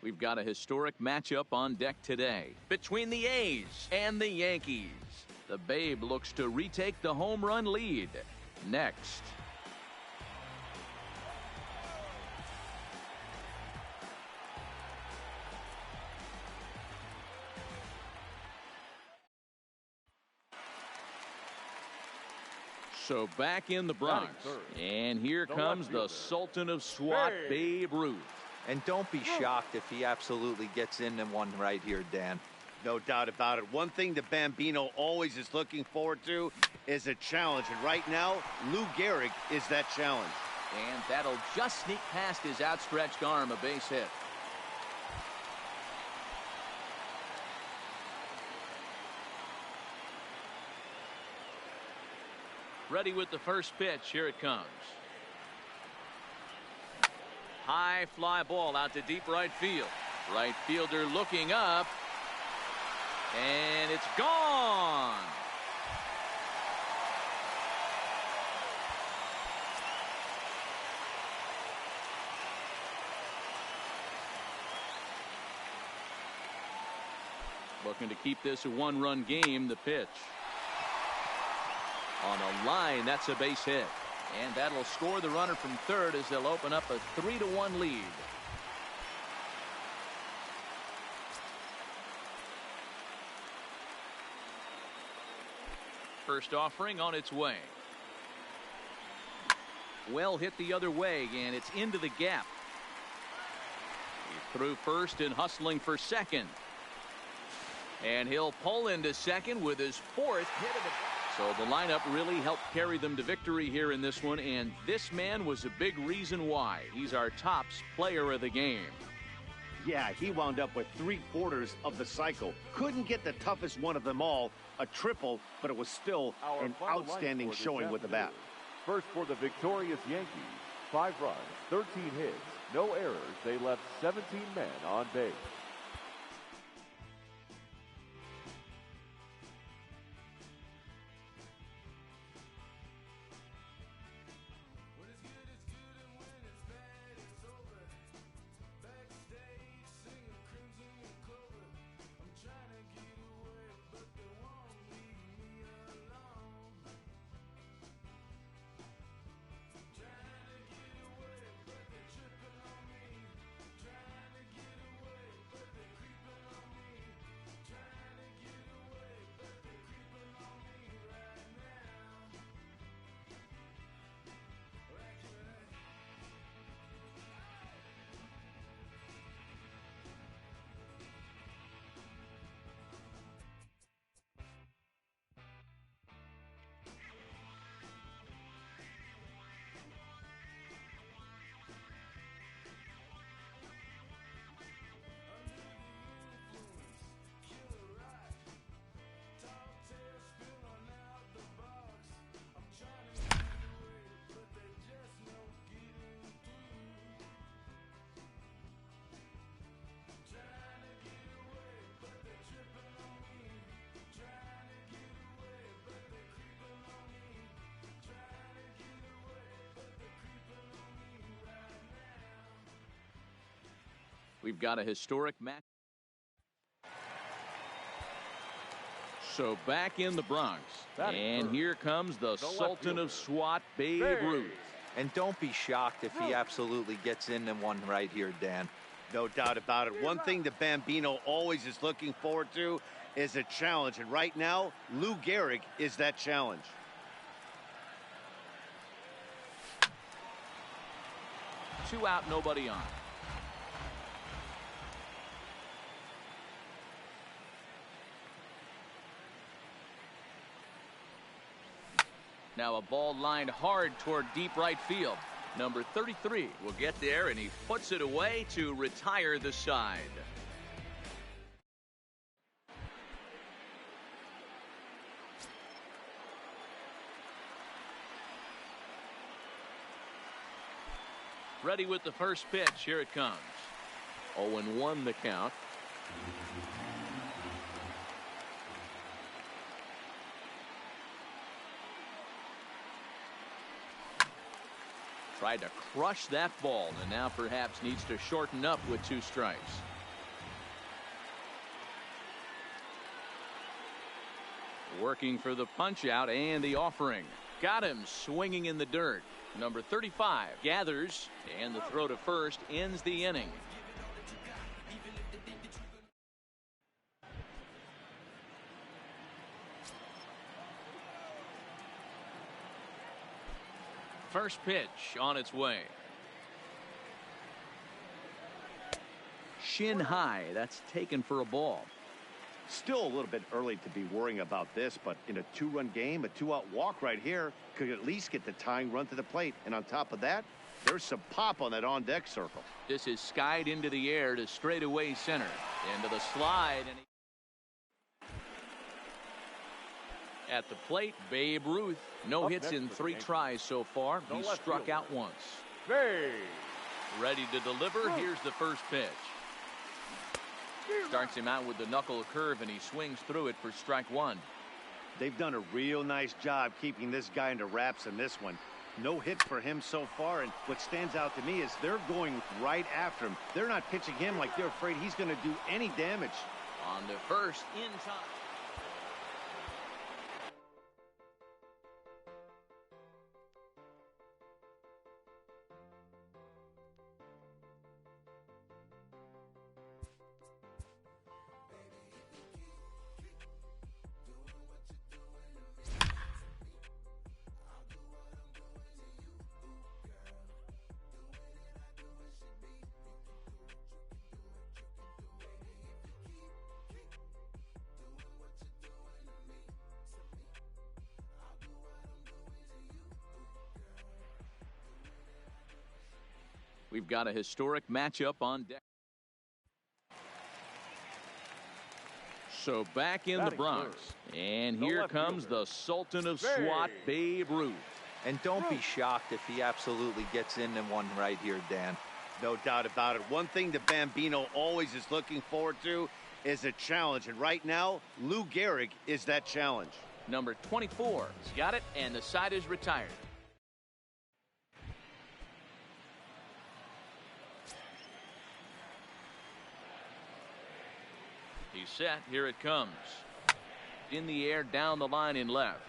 We've got a historic matchup on deck today between the A's and the Yankees. The Babe looks to retake the home run lead. Next. So back in the Bronx, and here comes the Sultan of SWAT, Babe Ruth. And don't be shocked if he absolutely gets into one right here, Dan. No doubt about it. One thing the Bambino always is looking forward to is a challenge. And right now, Lou Gehrig is that challenge. And that'll just sneak past his outstretched arm, a base hit. Ready with the first pitch. Here it comes. High fly ball out to deep right field. Right fielder looking up. And it's gone. Looking to keep this a one-run game. The pitch. On a line, that's a base hit. And that'll score the runner from third as they'll open up a 3-1 lead. First offering on its way. Well hit the other way, and it's into the gap. He threw first and hustling for second. And he'll pull into second with his fourth hit of the game. So the lineup really helped carry them to victory here in this one, and this man was a big reason why. He's our tops player of the game. Yeah, he wound up with 3/4 of the cycle. Couldn't get the toughest one of them all, a triple, but it was still an outstanding showing with the bat. First for the victorious Yankees, 5 runs, 13 hits, no errors. They left 17 men on base. We've got a historic match. So back in the Bronx, and here comes the Sultan of SWAT, Babe Ruth. And don't be shocked if he absolutely gets into one right here, Dan. No doubt about it. One thing the Bambino always is looking forward to is a challenge. And right now, Lou Gehrig is that challenge. Two out, nobody on. Now a ball lined hard toward deep right field. Number 33 will get there, and he puts it away to retire the side. Ready with the first pitch. Here it comes. 0-1 the count. Tried to crush that ball, and now perhaps needs to shorten up with 2 strikes. Working for the punch out and the offering. Got him swinging in the dirt. Number 35 gathers, and the throw to first ends the inning. First pitch on its way. Shin high. That's taken for a ball. Still a little bit early to be worrying about this, but in a two-run game, a two-out walk right here could at least get the tying run to the plate. And on top of that, there's some pop on that on-deck circle. This is skied into the air to straightaway center. Into the slide. And at the plate, Babe Ruth. No hits in 3 tries so far. He struck out once. Ready to deliver. Here's the first pitch. Starts him out with the knuckle curve, and he swings through it for strike one. They've done a real nice job keeping this guy into wraps in this one. No hits for him so far, and what stands out to me is they're going right after him. They're not pitching him like they're afraid he's going to do any damage. On the first, in time. We've got a historic matchup on deck. So back in the Bronx. And here comes the Sultan of SWAT, Babe Ruth. And don't be shocked if he absolutely gets into one right here, Dan. No doubt about it. One thing the Bambino always is looking forward to is a challenge. And right now, Lou Gehrig is that challenge. Number 24 has got it, and the side is retired. He's set. Here it comes. In the air, down the line in left.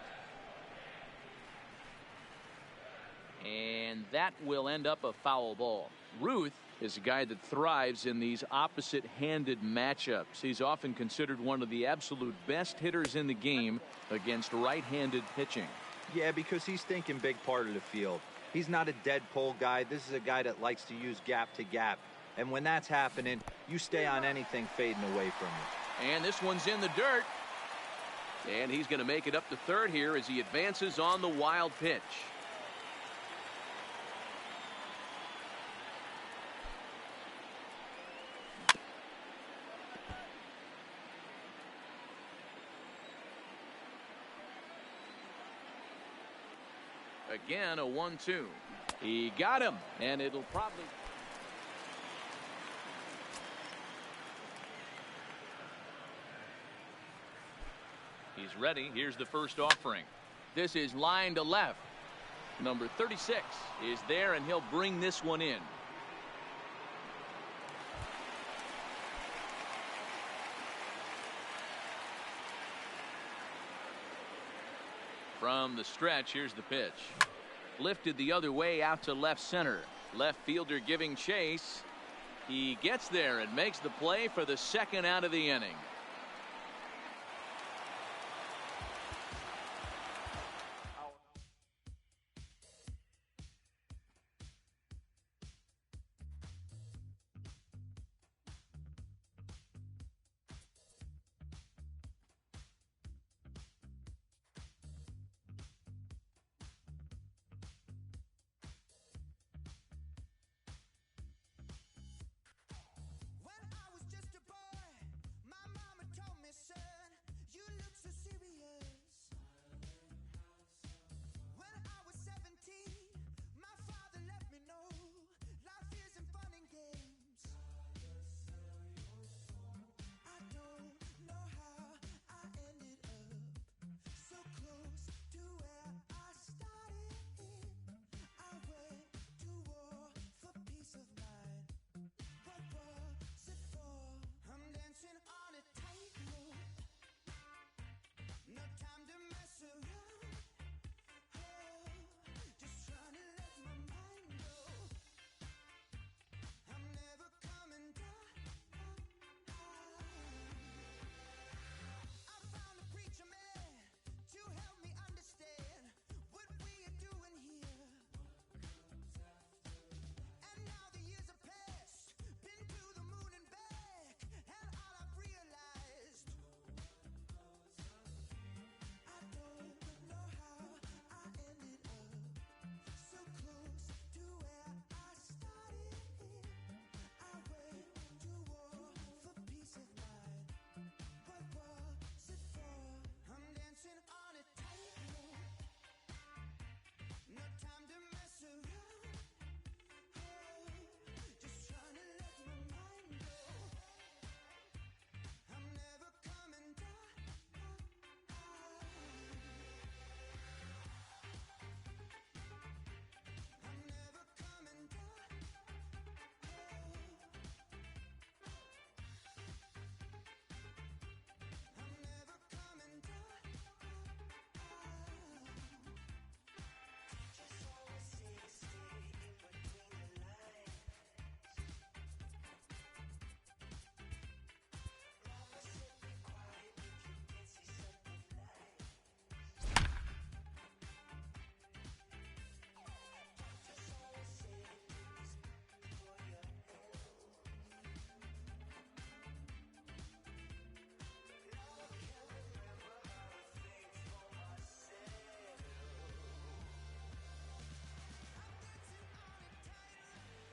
And that will end up a foul ball. Ruth is a guy that thrives in these opposite-handed matchups. He's often considered one of the absolute best hitters in the game against right-handed pitching. Yeah, because he's thinking big part of the field. He's not a dead pull guy. This is a guy that likes to use gap to gap. And when that's happening, you stay on anything fading away from you. And this one's in the dirt. And he's going to make it up to third here as he advances on the wild pitch. Again, a 1-2. He got him, and it'll probably... He's ready. Here's the first offering. This is line to left. Number 36 is there, and he'll bring this one in. From the stretch, here's the pitch. Lifted the other way out to left center. Left fielder giving chase. He gets there and makes the play for the second out of the inning.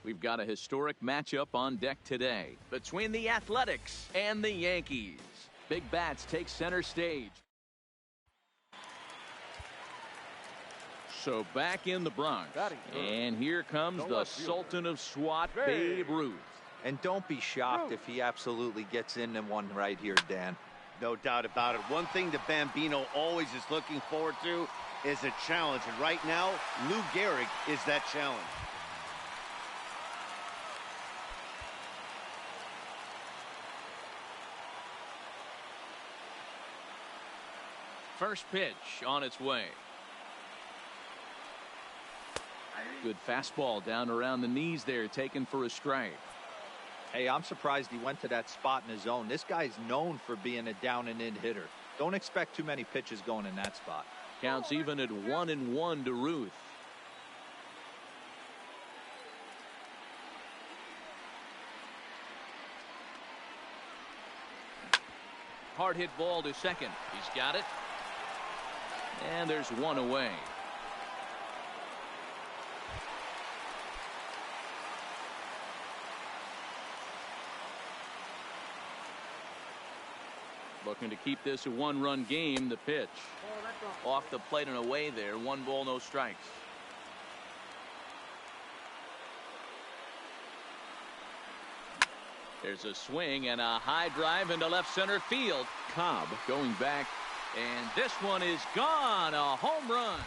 We've got a historic matchup on deck today between the Athletics and the Yankees. Big Bats take center stage. So back in the Bronx, and here comes the Sultan of SWAT, Babe Ruth. And don't be shocked if he absolutely gets in one right here, Dan. No doubt about it. One thing the Bambino always is looking forward to is a challenge. And right now, Lou Gehrig is that challenge. First pitch on its way. Good fastball down around the knees there, taken for a strike. Hey, I'm surprised he went to that spot in his zone. This guy's known for being a down and in hitter. Don't expect too many pitches going in that spot. Counts even at 1-1 to Ruth. Hard hit ball to second. He's got it. And there's one away. Looking to keep this a one-run game. The pitch off the plate and away there. 1 ball, no strikes. There's a swing and a high drive into left center field. Cobb going back, and this one is gone. A home run.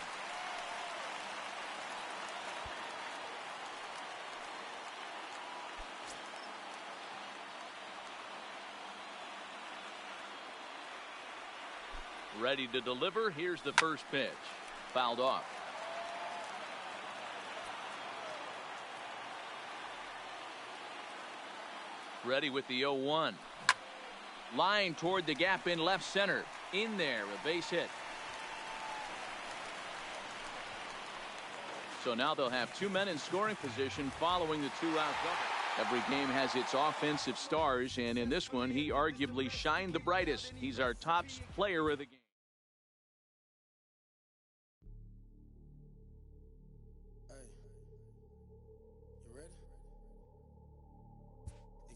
Ready to deliver. Here's the first pitch. Fouled off. Ready with the 0-1. Line toward the gap in left center. In there, a base hit. So now they'll have 2 men in scoring position following the 2-out double. Every game has its offensive stars, and in this one, he arguably shined the brightest. He's our top player of the game.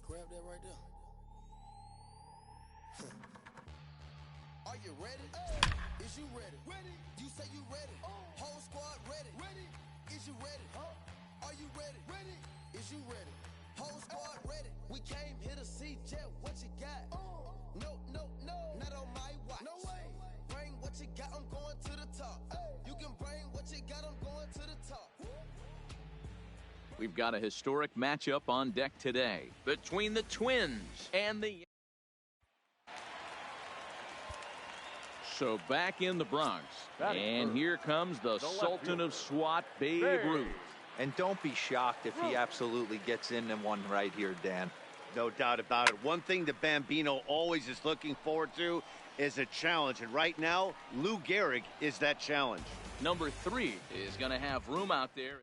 Grab that right there. Are you ready? Is you ready? Ready. You say you ready. Whole squad ready. Ready. Is you ready? Are you ready? Ready. Is you ready? Whole squad ready. We came here to see Jet. What you got? No, no, no. Not on my watch. No way. Bring what you got. I'm going to the top. You can bring what you got. I'm going to the top. We've got a historic matchup on deck today between the Twins and the. So back in the Bronx, and here comes the Sultan of SWAT, Babe Ruth. And don't be shocked if he absolutely gets in one right here, Dan. No doubt about it. One thing the Bambino always is looking forward to is a challenge. And right now, Lou Gehrig is that challenge. Number 3 is going to have room out there.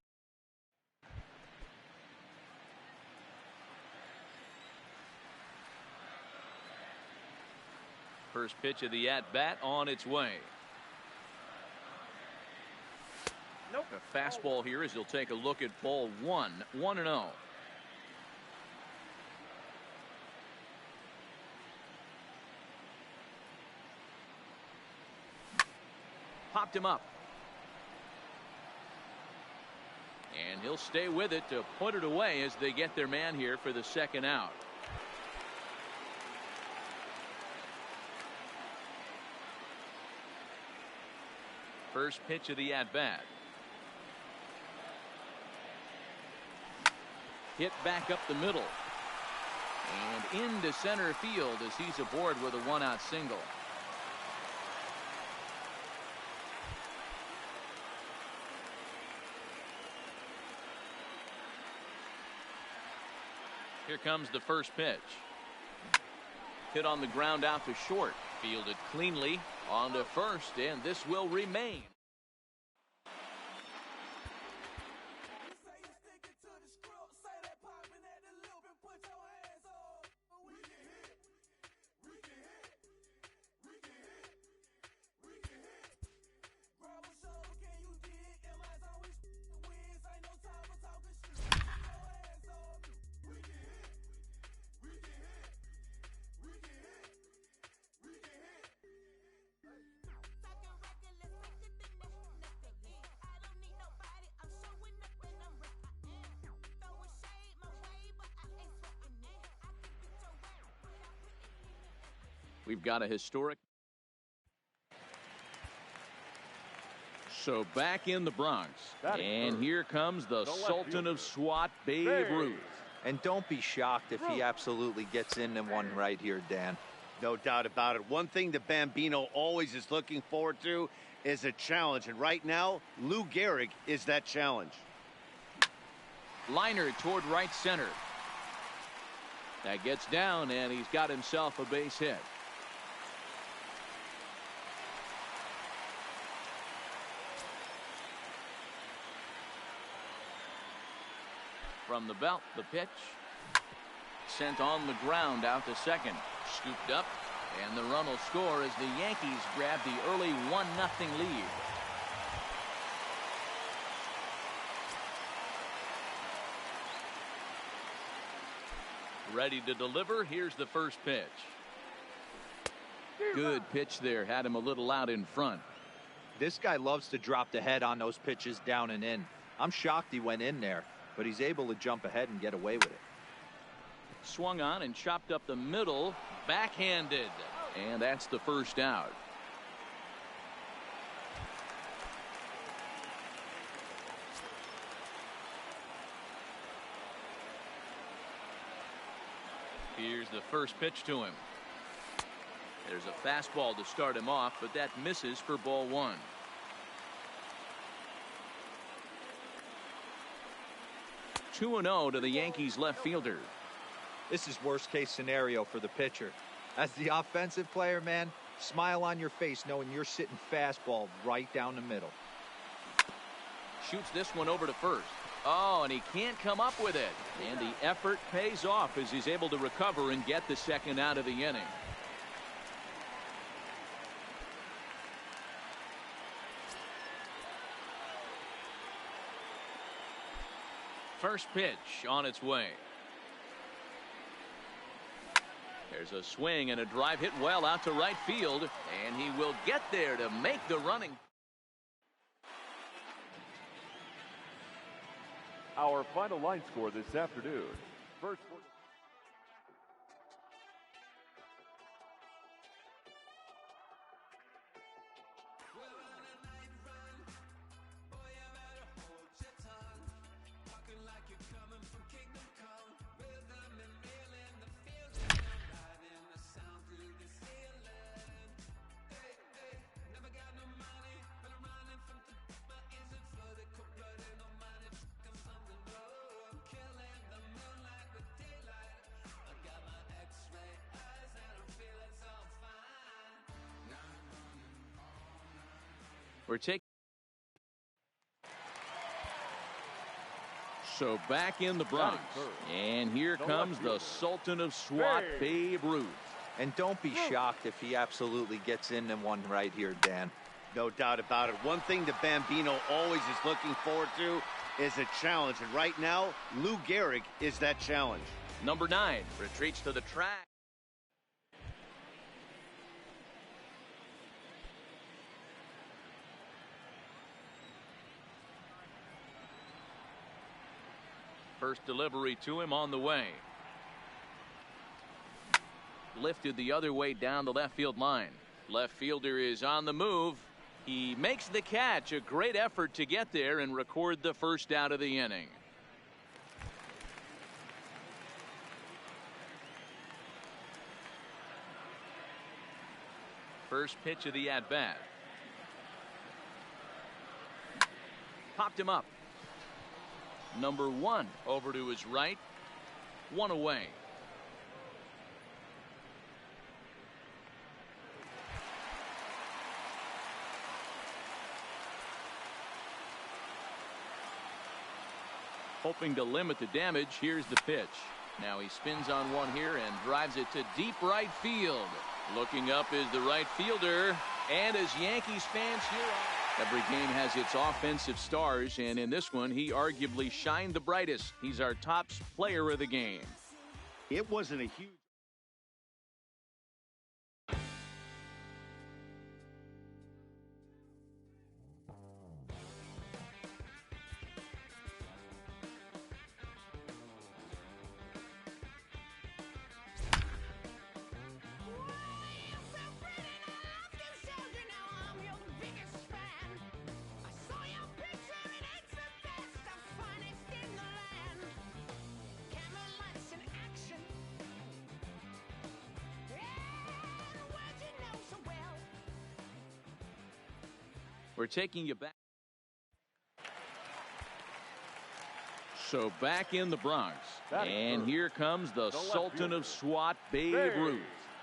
First pitch of the at-bat on its way. Nope. A fastball here as he'll take a look at ball 1. 1-0. Popped him up. And he'll stay with it to put it away as they get their man here for the second out. First pitch of the at-bat. Hit back up the middle. And into center field as he's aboard with a 1-out single. Here comes the first pitch. Hit on the ground out to short. Fielded cleanly on to first, and this will remain. We've got a historic. So back in the Bronx. And here comes the Sultan of SWAT, Babe Ruth. And don't be shocked if he absolutely gets into one right here, Dan. No doubt about it. One thing the Bambino always is looking forward to is a challenge. And right now, Lou Gehrig is that challenge. Liner toward right center. That gets down, and he's got himself a base hit. From the belt, the pitch. Sent on the ground out to second. Scooped up, and the run will score as the Yankees grab the early 1-0 lead. Ready to deliver. Here's the first pitch. Good pitch there. Had him a little out in front. This guy loves to drop the head on those pitches down and in. I'm shocked he went in there, but he's able to jump ahead and get away with it. Swung on and chopped up the middle. Backhanded. And that's the first out. Here's the first pitch to him. There's a fastball to start him off, but that misses for ball one. Two 2-0 to the Yankees left fielder. This is worst case scenario for the pitcher. As the offensive player, man, smile on your face knowing you're sitting fastball right down the middle. Shoots this one over to first. Oh, and he can't come up with it. And the effort pays off as he's able to recover and get the second out of the inning. First pitch on its way. There's a swing and a drive hit well out to right field, and he will get there to make the running. Our final line score this afternoon. First. We're taking. So back in the Bronx. And here comes the Sultan of SWAT, Babe Ruth. And don't be shocked if he absolutely gets into one right here, Dan. No doubt about it. One thing the Bambino always is looking forward to is a challenge. And right now, Lou Gehrig is that challenge. Number 9 retreats to the track. First delivery to him on the way. Lifted the other way down the left field line. Left fielder is on the move. He makes the catch. A great effort to get there and record the first out of the inning. First pitch of the at-bat. Popped him up. Number 1 over to his right. 1 away. Hoping to limit the damage. Here's the pitch. Now he spins on one here and drives it to deep right field. Looking up is the right fielder. And as Yankees fans here on, every game has its offensive stars, and in this one, he arguably shined the brightest. He's our top player of the game. It wasn't a huge. We're taking you back. So back in the Bronx. And here comes the Sultan of SWAT, Babe Ruth.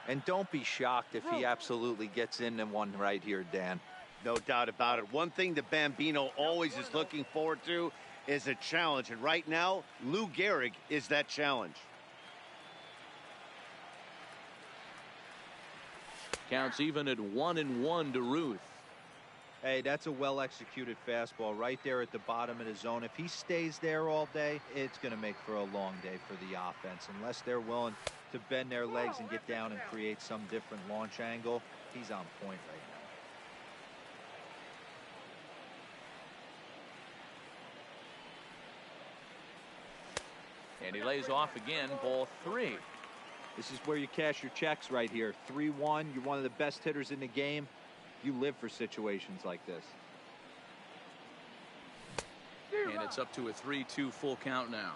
And don't be shocked if he absolutely gets into one right here, Dan. No doubt about it. One thing the Bambino always is looking forward to is a challenge. And right now, Lou Gehrig is that challenge. Counts even at 1-1 to Ruth. Hey, that's a well-executed fastball right there at the bottom of the zone. If he stays there all day, it's going to make for a long day for the offense. Unless they're willing to bend their legs and get down and create some different launch angle, he's on point right now. And he lays off again, ball 3. This is where you cash your checks right here. 3-1, you're one of the best hitters in the game. You live for situations like this. And it's up to a 3-2 full count now.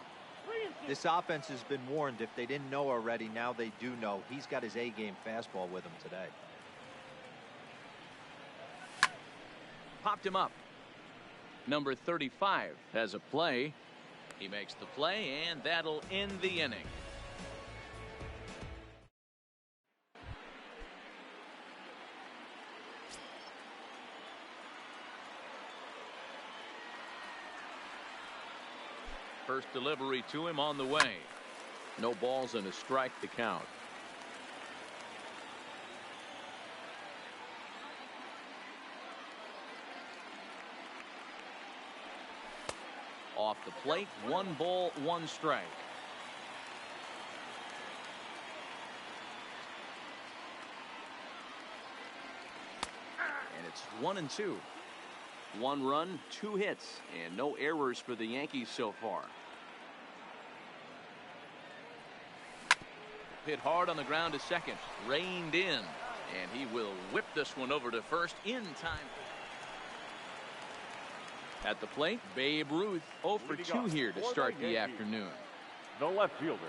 This offense has been warned. If they didn't know already, now they do know. He's got his A-game fastball with him today. Popped him up. Number 35 has a play. He makes the play, and that'll end the inning. First delivery to him on the way. No balls and a strike to count. Off the plate, 1 ball, 1 strike. And it's 1-2. 1 run, 2 hits, and no errors for the Yankees so far. Hit hard on the ground to second. Reined in. And he will whip this one over to first in time. At the plate, Babe Ruth 0 for 2 here to start the afternoon. The left fielder,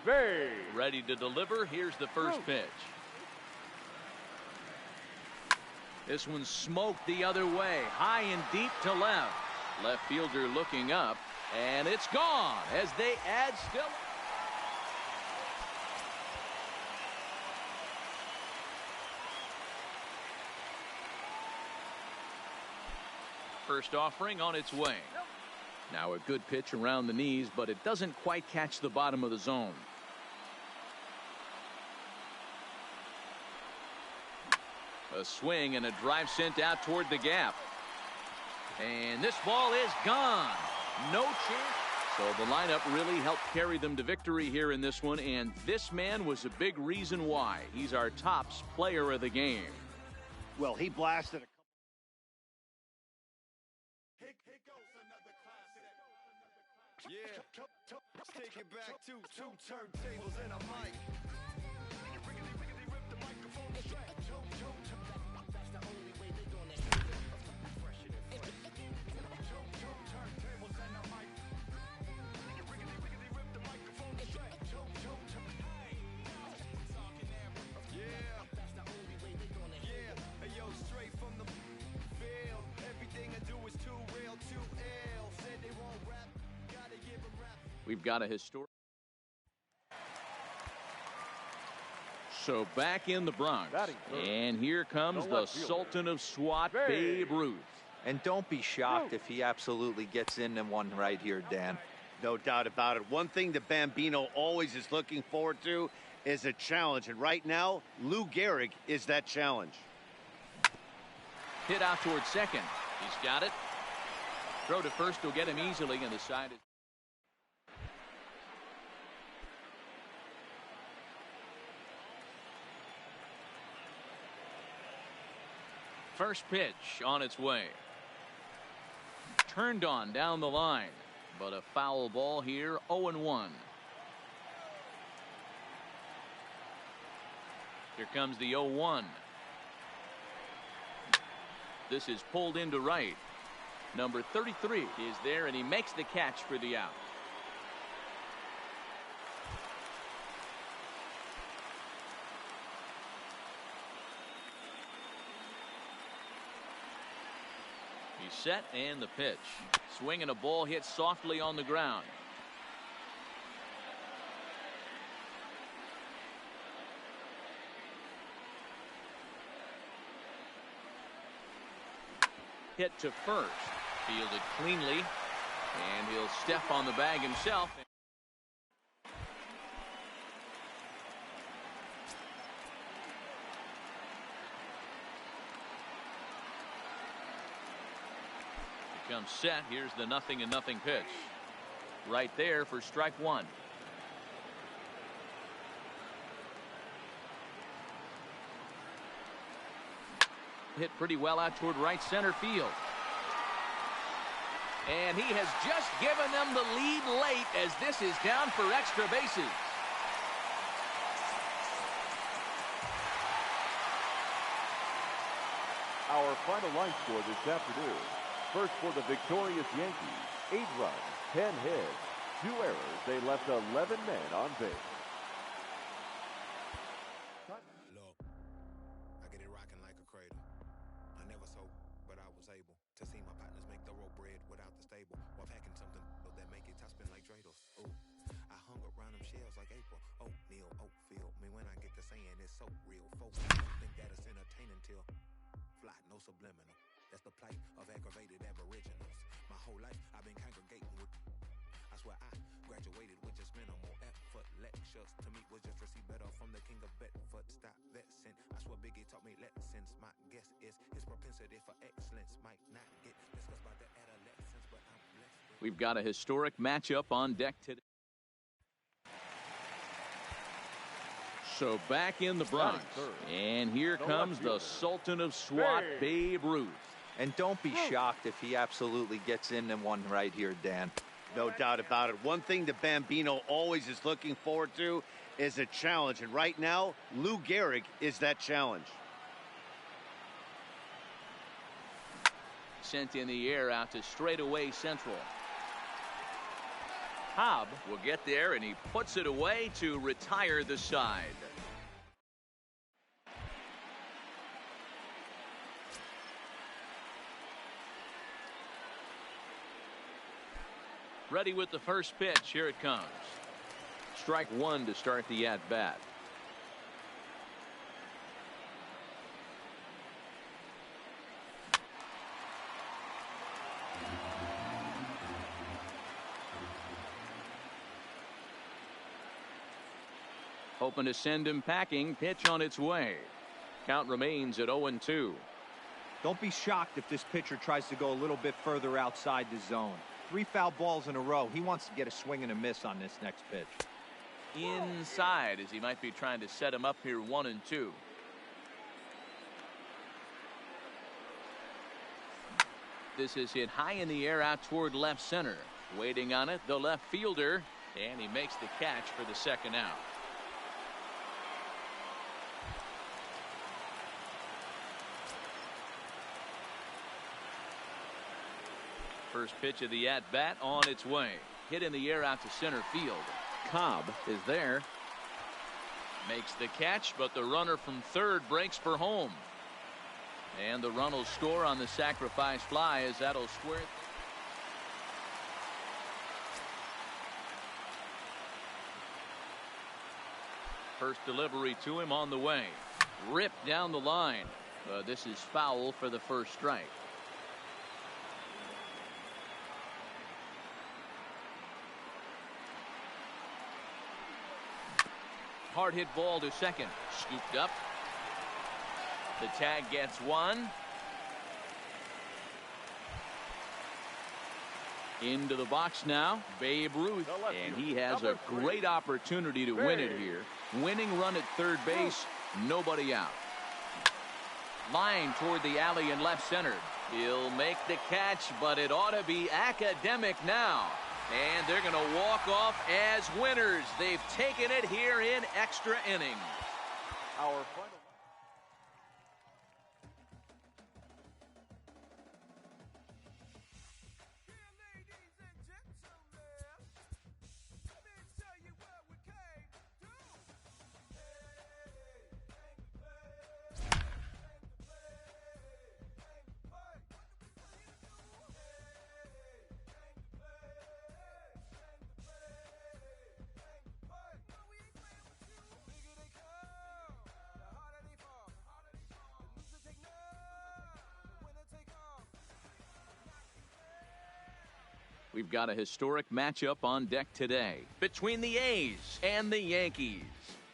Babe. Ready to deliver. Here's the first pitch. This one's smoked the other way. High and deep to left. Left fielder looking up. And it's gone as they add still. First offering on its way. Now a good pitch around the knees, but it doesn't quite catch the bottom of the zone. A swing and a drive sent out toward the gap. And this ball is gone. No chance. So the lineup really helped carry them to victory here in this one, and this man was a big reason why. He's our top player of the game. Well, he blasted a Yeah, take it back to 2 turntables and a mic. Rip the microphone straight. That's the only way they gonna hit it. Fresher than fresh. Turntables and a mic. Rip the microphone straight. Yeah, that's the only way they gonna hit it. Hey yo, straight from the field. Everything I do is too real, too ill. Said they won't rap. We've got a historic. So back in the Bronx. And here comes the Sultan of SWAT, Babe Ruth. And don't be shocked if he absolutely gets into one right here, Dan. No doubt about it. One thing the Bambino always is looking forward to is a challenge. And right now, Lou Gehrig is that challenge. Hit out towards second. He's got it. Throw to first will get him easily, and the side is. First pitch on its way. Turned on down the line, but a foul ball here, 0-1. Here comes the 0-1. This is pulled into right. Number 33 is there, and he makes the catch for the out. He's set and the pitch. Swing and a ball hit softly on the ground. Hit to first. Fielded cleanly. And he'll step on the bag himself. Becomes set. Here's the 0-0 pitch. Right there for strike one. Hit pretty well out toward right center field. And he has just given them the lead late as this is down for extra bases. Our final line score this afternoon. First for the victorious Yankees, 8 runs, 10 hits, 2 errors. They left 11 men on base. Look, I get it rocking like a cradle. I never sold, but I was able to see my partners make thorough bread without the stable, while packing something that make it top spin like dreidels. Ooh, I hung around them shells like April. Oatmeal, Oatfield. Me when I get to saying it's so real. Folks think that it's entertaining till fly, no subliminal. That's the plight of aggravated aboriginals. My whole life I've been congregating with. I swear I graduated with just minimal effort. Lectures to me was just receive better from the king of Bedford. Stop vexing. I swear Biggie taught me lessons. My guess is his propensity for excellence might not get discussed by the adolescents, but I'm blessed. We've got a historic matchup on deck today. So back in the Bronx, and here comes the Sultan of SWAT, Babe Ruth. And don't be shocked if he absolutely gets into one right here, Dan. No doubt about it. One thing the Bambino always is looking forward to is a challenge. And right now, Lou Gehrig is that challenge. Sent in the air out to straightaway central. Cobb will get there, and he puts it away to retire the side. Ready with the first pitch. Here it comes. Strike one to start the at-bat. Hoping to send him packing. Pitch on its way. Count remains at 0-2. Don't be shocked if this pitcher tries to go a little bit further outside the zone. 3 foul balls in a row. He wants to get a swing and a miss on this next pitch. Inside, as he might be trying to set him up here 1-2. This is hit high in the air out toward left center. Waiting on it, the left fielder, and he makes the catch for the second out. First pitch of the at-bat on its way. Hit in the air out to center field. Cobb is there. Makes the catch, but the runner from third breaks for home. And the run will score on the sacrifice fly as that'll square. First delivery to him on the way. Ripped down the line. This is foul for the first strike. Hard hit ball to second. Scooped up. The tag gets one. Into the box now, Babe Ruth, and he has a great opportunity to win it here. Winning run at third base, nobody out. Line toward the alley in left center. He'll make the catch, but it ought to be academic now. And they're going to walk off as winners. They've taken it here in extra innings. Our final. We've got a historic matchup on deck today between the A's and the Yankees.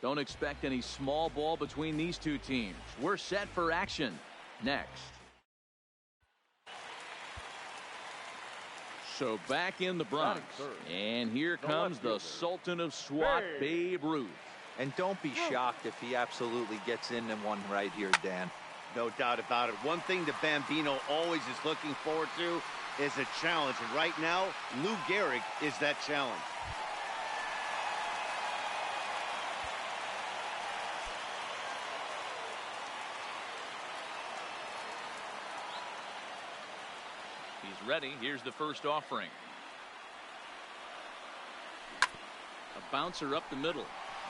Don't expect any small ball between these two teams. We're set for action next. So back in the Bronx, and here comes the Sultan of SWAT, Babe Ruth. And don't be shocked if he absolutely gets into one right here, Dan. No doubt about it. One thing the Bambino always is looking forward to is a challenge. And right now, Lou Gehrig is that challenge. He's ready. Here's the first offering. A bouncer up the middle.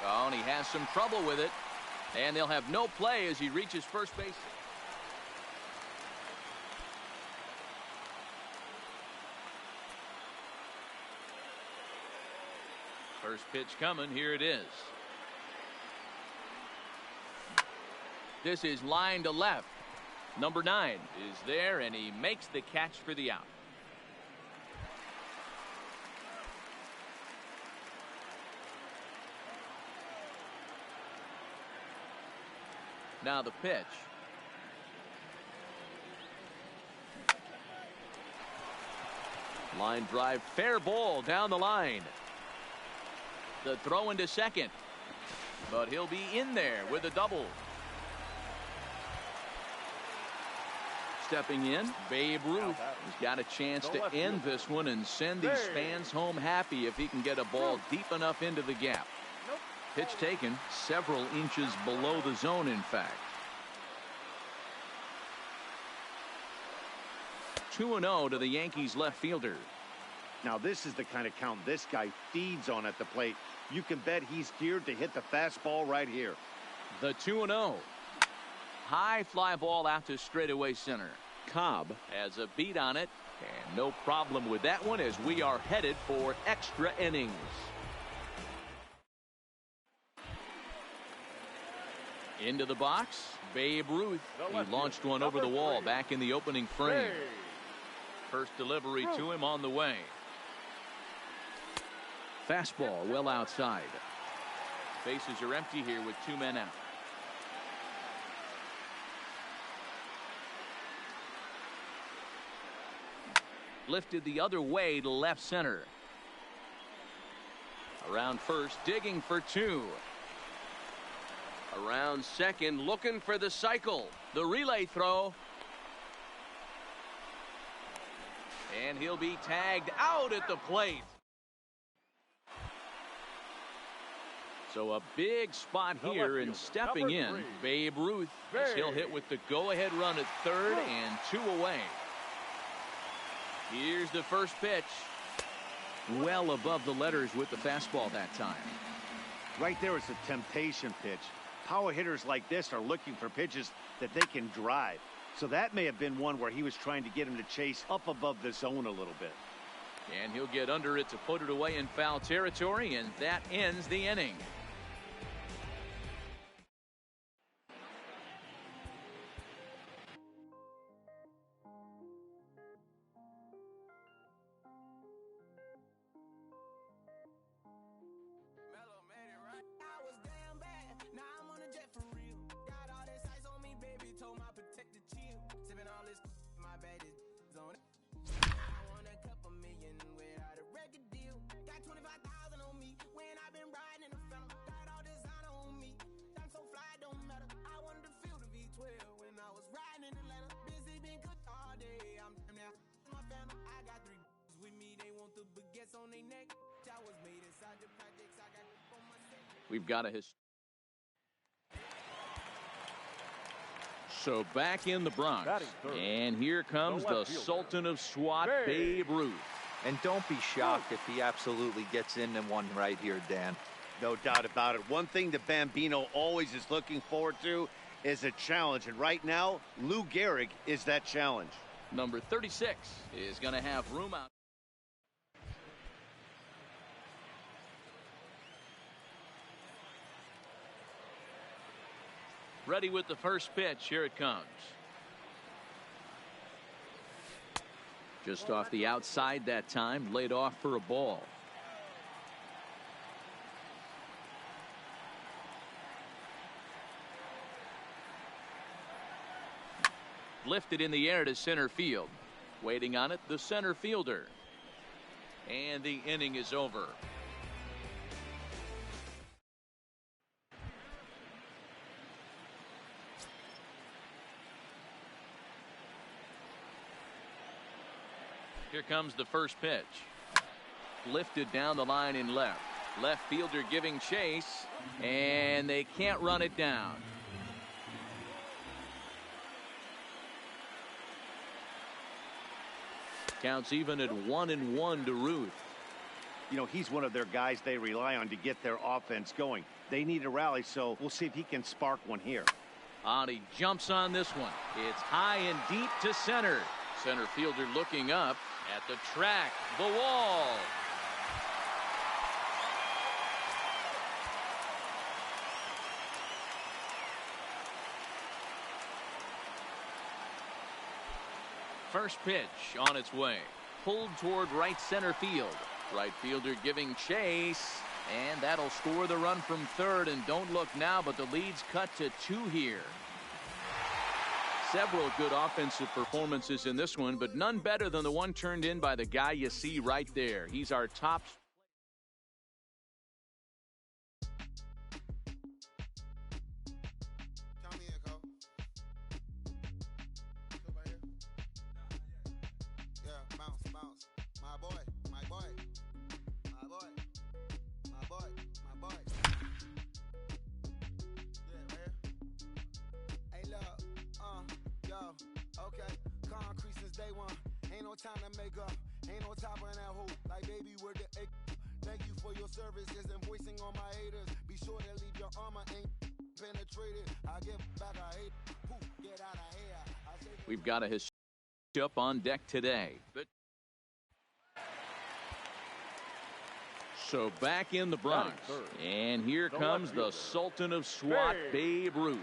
Oh, and he has some trouble with it. And they'll have no play as he reaches first base. First pitch coming. Here it is. This is line to left. Number 9 is there, and he makes the catch for the out. Now the pitch. Line drive, fair ball down the line. The throw into second. But he'll be in there with a double. Stepping in, Babe Ruth has got a chance to end this one and send these fans home happy if he can get a ball deep enough into the gap. Pitch taken several inches below the zone, in fact. 2-0 to the Yankees left fielder. Now this is the kind of count this guy feeds on at the plate. You can bet he's geared to hit the fastball right here. The 2-0. High fly ball out to straightaway center. Cobb has a beat on it, and no problem with that one as we are headed for extra innings. Into the box, Babe Ruth. He launched one over the wall back in the opening frame. First delivery to him on the way. Fastball well outside. Bases are empty here with 2 men out. Lifted the other way to left center. Around first, digging for 2. Around second, looking for the cycle. The relay throw. And he'll be tagged out at the plate. So a big spot here, and stepping in, Babe Ruth, as he'll hit with the go-ahead run at third and 2 away. Here's the first pitch. Well above the letters with the fastball that time. Right there is a temptation pitch. Power hitters like this are looking for pitches that they can drive. So that may have been one where he was trying to get him to chase up above the zone a little bit. And he'll get under it to put it away in foul territory, and that ends the inning. We've got So back in the Bronx, and here comes the Sultan of SWAT, Babe Ruth. And don't be shocked if he absolutely gets into one right here, Dan. No doubt about it. One thing the Bambino always is looking forward to is a challenge. And right now, Lou Gehrig is that challenge. Number 36 is going to have room out. Ready with the first pitch. Here it comes. Just off the outside that time, laid off for a ball. Lifted in the air to center field. Waiting on it, the center fielder. And the inning is over. Here comes the first pitch. Lifted down the line in left. Left fielder giving chase, and they can't run it down. Counts even at 1-1 to Ruth. You know, he's one of their guys they rely on to get their offense going. They need a rally, so we'll see if he can spark one here. And he jumps on this one. It's high and deep to center. Center fielder looking up at the track, the wall. First pitch on its way. Pulled toward right center field. Right fielder giving chase. And that'll score the run from third. And don't look now, but the lead's cut to 2 here. Several good offensive performances in this one, but none better than the one turned in by the guy you see right there. He's our top. Okay, concrete since day one. Ain't no time to make up. Ain't no top on that hoop. Like baby, where the egg. Thank you for your service. Is invoicing on my haters. Be sure to leave your armor ain't penetrated. I give back, I hate. Poof, get out of here. We've got a his up on deck today. So back in the Bronx, and here comes the Sultan of SWAT, Babe Ruth.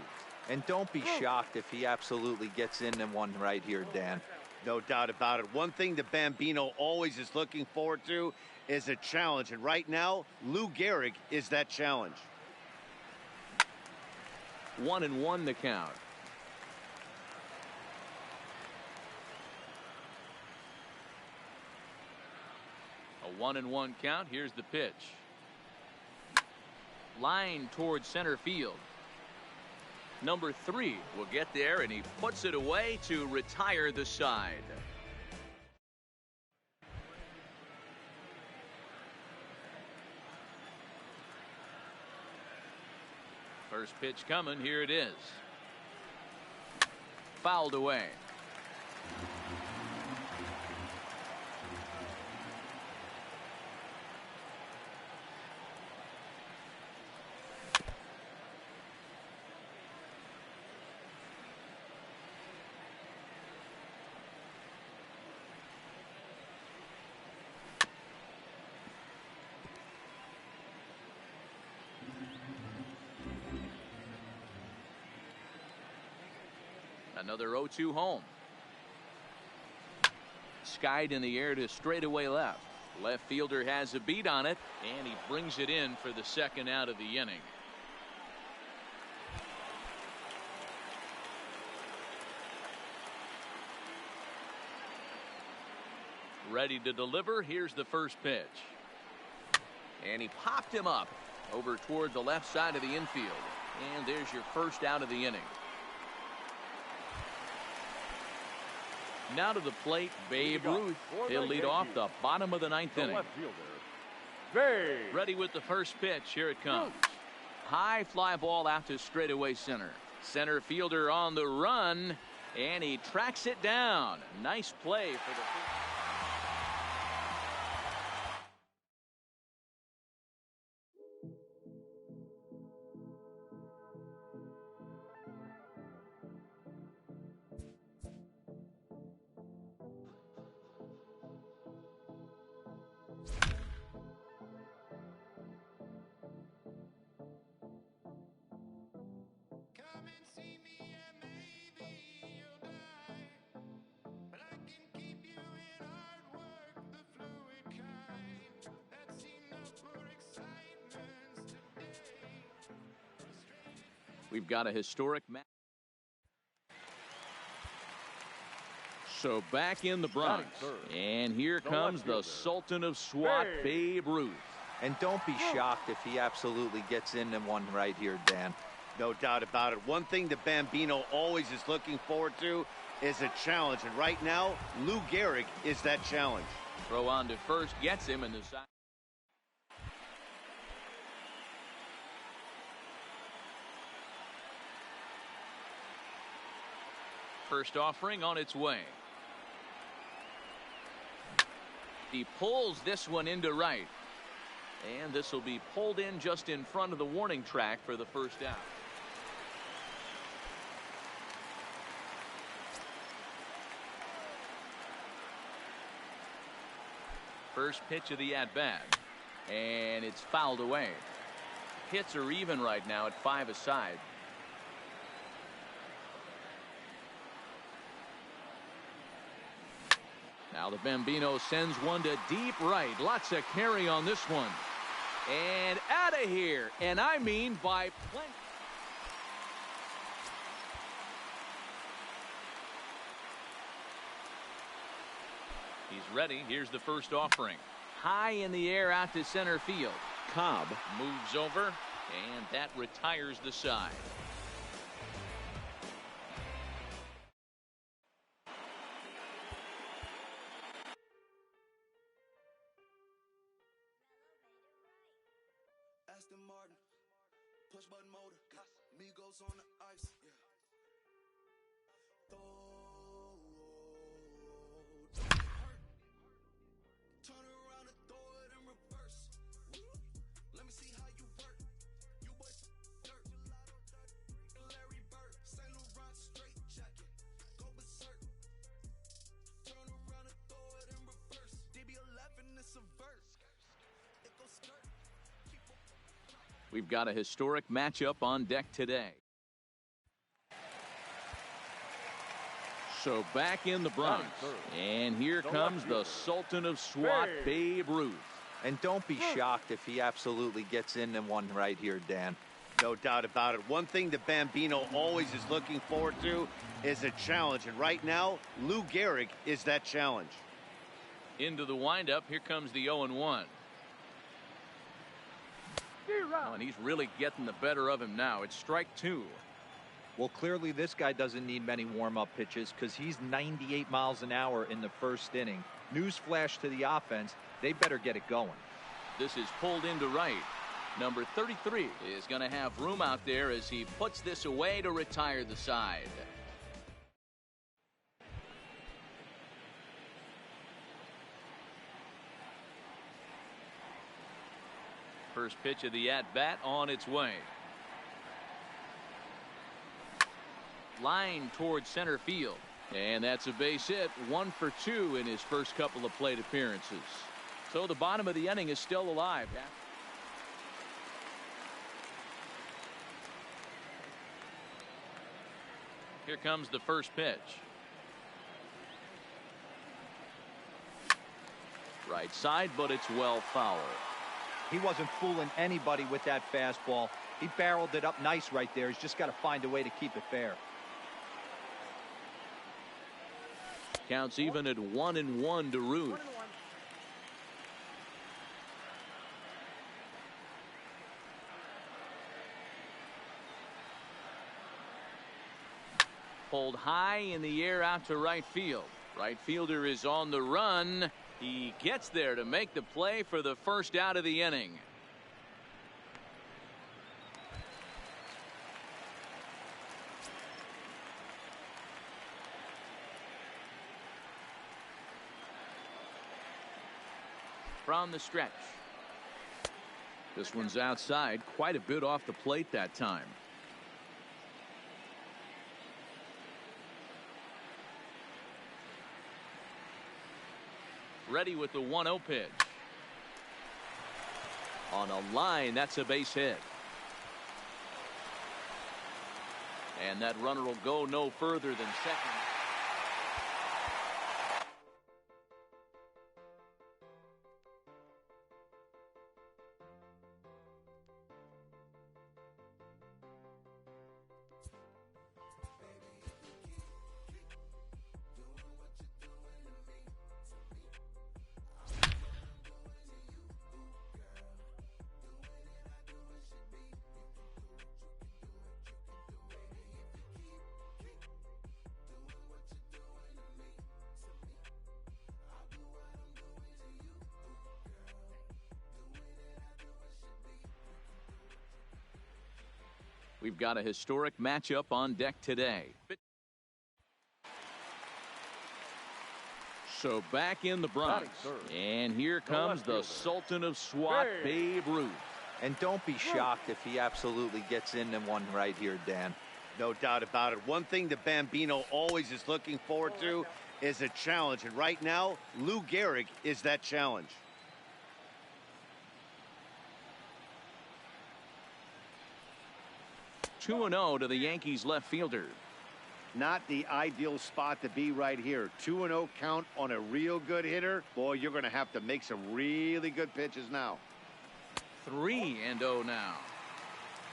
And don't be shocked if he absolutely gets into one right here, Dan. No doubt about it. One thing the Bambino always is looking forward to is a challenge. And right now, Lou Gehrig is that challenge. 1-1 the count. A 1-1 count. Here's the pitch. Line towards center field. Number 3 will get there, and he puts it away to retire the side. First pitch coming. Here it is. Fouled away. Another 0-2 home. Skied in the air to straightaway left. Left fielder has a beat on it, and he brings it in for the second out of the inning. Ready to deliver. Here's the first pitch. And he popped him up over toward the left side of the infield. And there's your first out of the inning. Now to the plate, Babe Ruth. He'll lead off the bottom of the 9th inning. Ready with the first pitch. Here it comes. High fly ball out to straightaway center. Center fielder on the run, and he tracks it down. Nice play for the. We've got a historic match. So back in the Bronx, and here comes the Sultan of SWAT, Babe Ruth. And don't be shocked if he absolutely gets into one right here, Dan. No doubt about it. One thing the Bambino always is looking forward to is a challenge. And right now, Lou Gehrig is that challenge. Throw on to first gets him in the side. First offering on its way. He pulls this one into right. And this will be pulled in just in front of the warning track for the first down. First pitch of the at-bat. And it's fouled away. Hits are even right now at 5 aside. Now the Bambino sends one to deep right. Lots of carry on this one. And out of here. And I mean by plenty. He's ready. Here's the first offering. High in the air out to center field. Cobb moves over, and that retires the side. Aston Martin, push button motor, Migos on the ice. Turn around and throw it in reverse. Let me see how you work. You boys dirt. Larry Bird, Saint Laurent straight jacket. Go berserk. Turn around and throw it in reverse. DB11 is a verse. It goes skirt. We've got a historic matchup on deck today. So back in the Bronx, and here comes the Sultan of SWAT, Babe Ruth. And don't be shocked if he absolutely gets into one right here, Dan. No doubt about it. One thing the Bambino always is looking forward to is a challenge. And right now, Lou Gehrig is that challenge. Into the windup, here comes the 0-1. Oh, and he's really getting the better of him now. It's strike 2. Well, clearly this guy doesn't need many warm-up pitches because he's 98 miles an hour in the first inning. Newsflash to the offense, they better get it going. This is pulled into right. Number 33 is going to have room out there as he puts this away to retire the side. First pitch of the at-bat on its way. Line towards center field. And that's a base hit. 1 for 2 in his first couple of plate appearances. So the bottom of the inning is still alive. Here comes the first pitch. Right side, but it's well foul. He wasn't fooling anybody with that fastball. He barreled it up nice right there. He's just got to find a way to keep it fair. Counts even at 1-1 to Ruth. Pulled high in the air out to right field. Right fielder is on the run. He gets there to make the play for the first out of the inning. From the stretch. This one's outside, quite a bit off the plate that time. Ready with the 1-0 pitch. On a line, that's a base hit. And that runner will go no further than second. We've got a historic matchup on deck today. So back in the Bronx, and here comes the Sultan of SWAT, Babe Ruth. And don't be shocked if he absolutely gets into one right here, Dan. No doubt about it. One thing the Bambino always is looking forward to is a challenge. And right now, Lou Gehrig is that challenge. Two 2-0 to the Yankees left fielder. Not the ideal spot to be right here. 2-0 count on a real good hitter. Boy, you're going to have to make some really good pitches now. 3-0 now.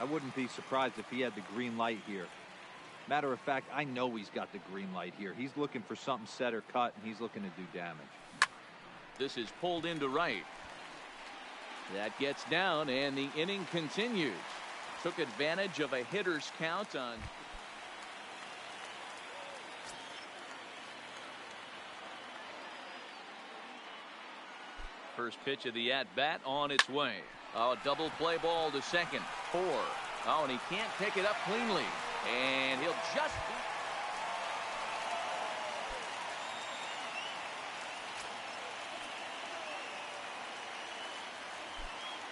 I wouldn't be surprised if he had the green light here. Matter of fact, I know he's got the green light here. He's looking for something set or cut, and he's looking to do damage. This is pulled into right. That gets down, and the inning continues. Took advantage of a hitter's count on. First pitch of the at-bat on its way. Oh, double play ball to second. 4. Oh, and he can't pick it up cleanly. And he'll just be.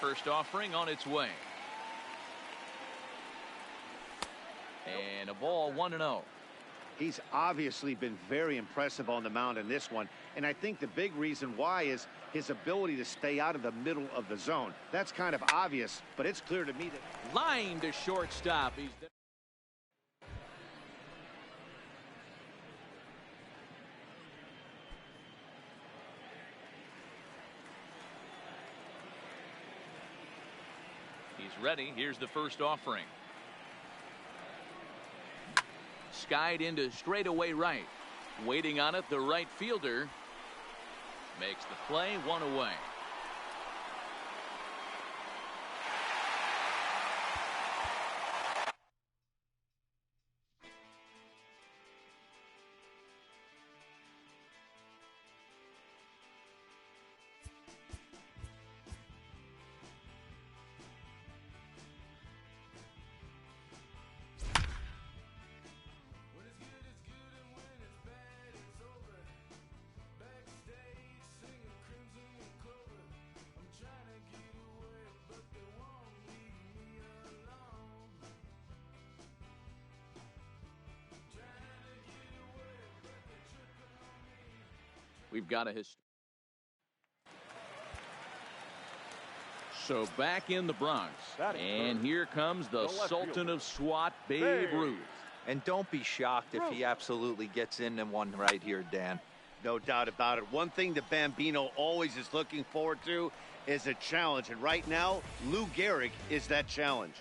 First offering on its way. And a ball 1-0. He's obviously been very impressive on the mound in this one. And I think the big reason why is his ability to stay out of the middle of the zone. That's kind of obvious, but it's clear to me that. Line to shortstop. He's ready. Here's the first offering. Skied into straightaway right. Waiting on it, the right fielder makes the play, 1 away. We've got a So back in the Bronx, and here comes the Sultan of SWAT, Babe Ruth. And don't be shocked if he absolutely gets into one right here, Dan. No doubt about it. One thing the Bambino always is looking forward to is a challenge. And right now, Lou Gehrig is that challenge.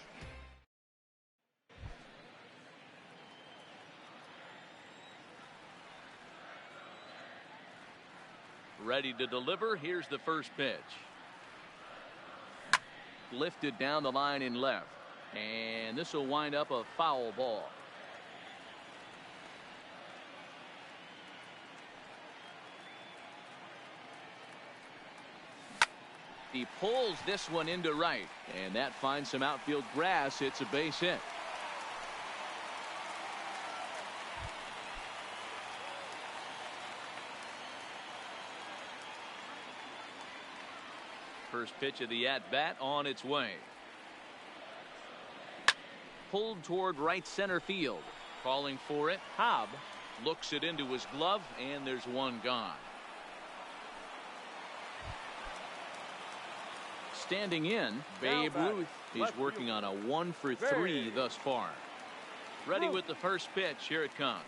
Ready to deliver. Here's the first pitch. Lifted down the line in left. And this will wind up a foul ball. He pulls this one into right. And that finds some outfield grass. It's a base hit. First pitch of the at-bat on its way. Pulled toward right center field. Calling for it. Hobb looks it into his glove, and there's one gone. Standing in, Babe Ruth. He's working on a 1 for 3 thus far. Ready with the first pitch. Here it comes.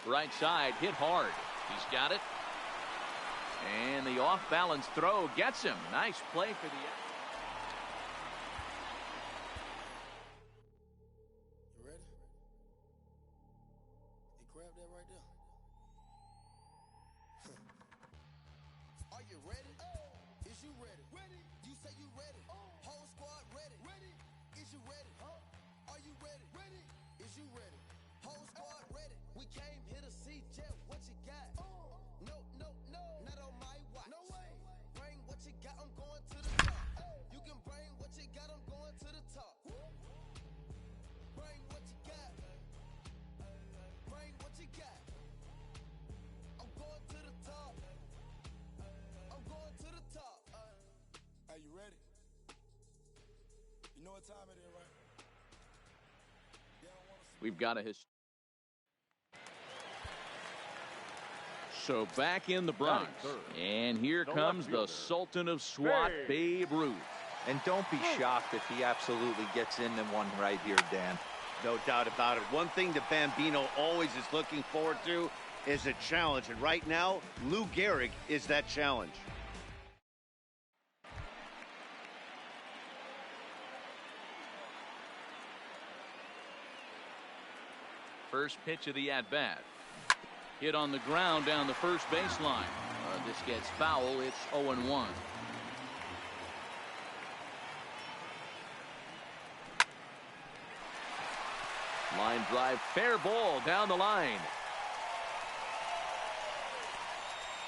Right side, hit hard. He's got it. And the off-balance throw gets him. Nice play for the. You ready? Hey, grab that right there. Are you ready? Is you ready? Ready? You say you ready? Whole squad ready? Ready? Is you ready? Are you ready? Ready? Is you ready? Whole squad ready? We came here to see Jeff. What you got? No, no, no. Not on my watch. No way. Bring what you got. I'm going to the top. You can bring what you got. I'm going to the top. what time it is, right? We've got a So back in the Bronx, and here comes the Sultan of SWAT, Babe Ruth. And don't be shocked if he absolutely gets into one right here, Dan. No doubt about it. One thing that Bambino always is looking forward to is a challenge. And right now, Lou Gehrig is that challenge. First pitch of the at-bat. Hit on the ground down the first baseline. This gets foul. It's 0-1. Line drive, fair ball down the line.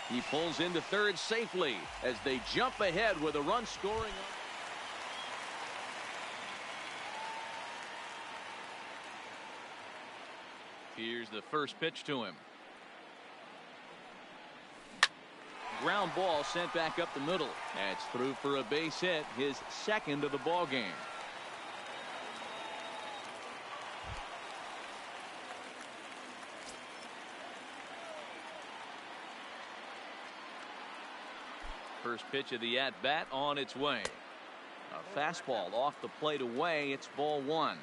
He pulls into third safely as they jump ahead with a run scoring. Here's the first pitch to him. Ground ball sent back up the middle. That's through for a base hit, his second of the ball game. First pitch of the at-bat on its way. A fastball off the plate away. It's ball one.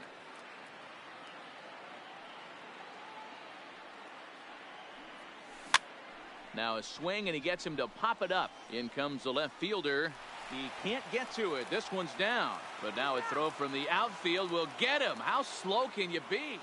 Now a swing, and he gets him to pop it up. In comes the left fielder. He can't get to it. This one's down. But now a throw from the outfield will get him. How slow can you be?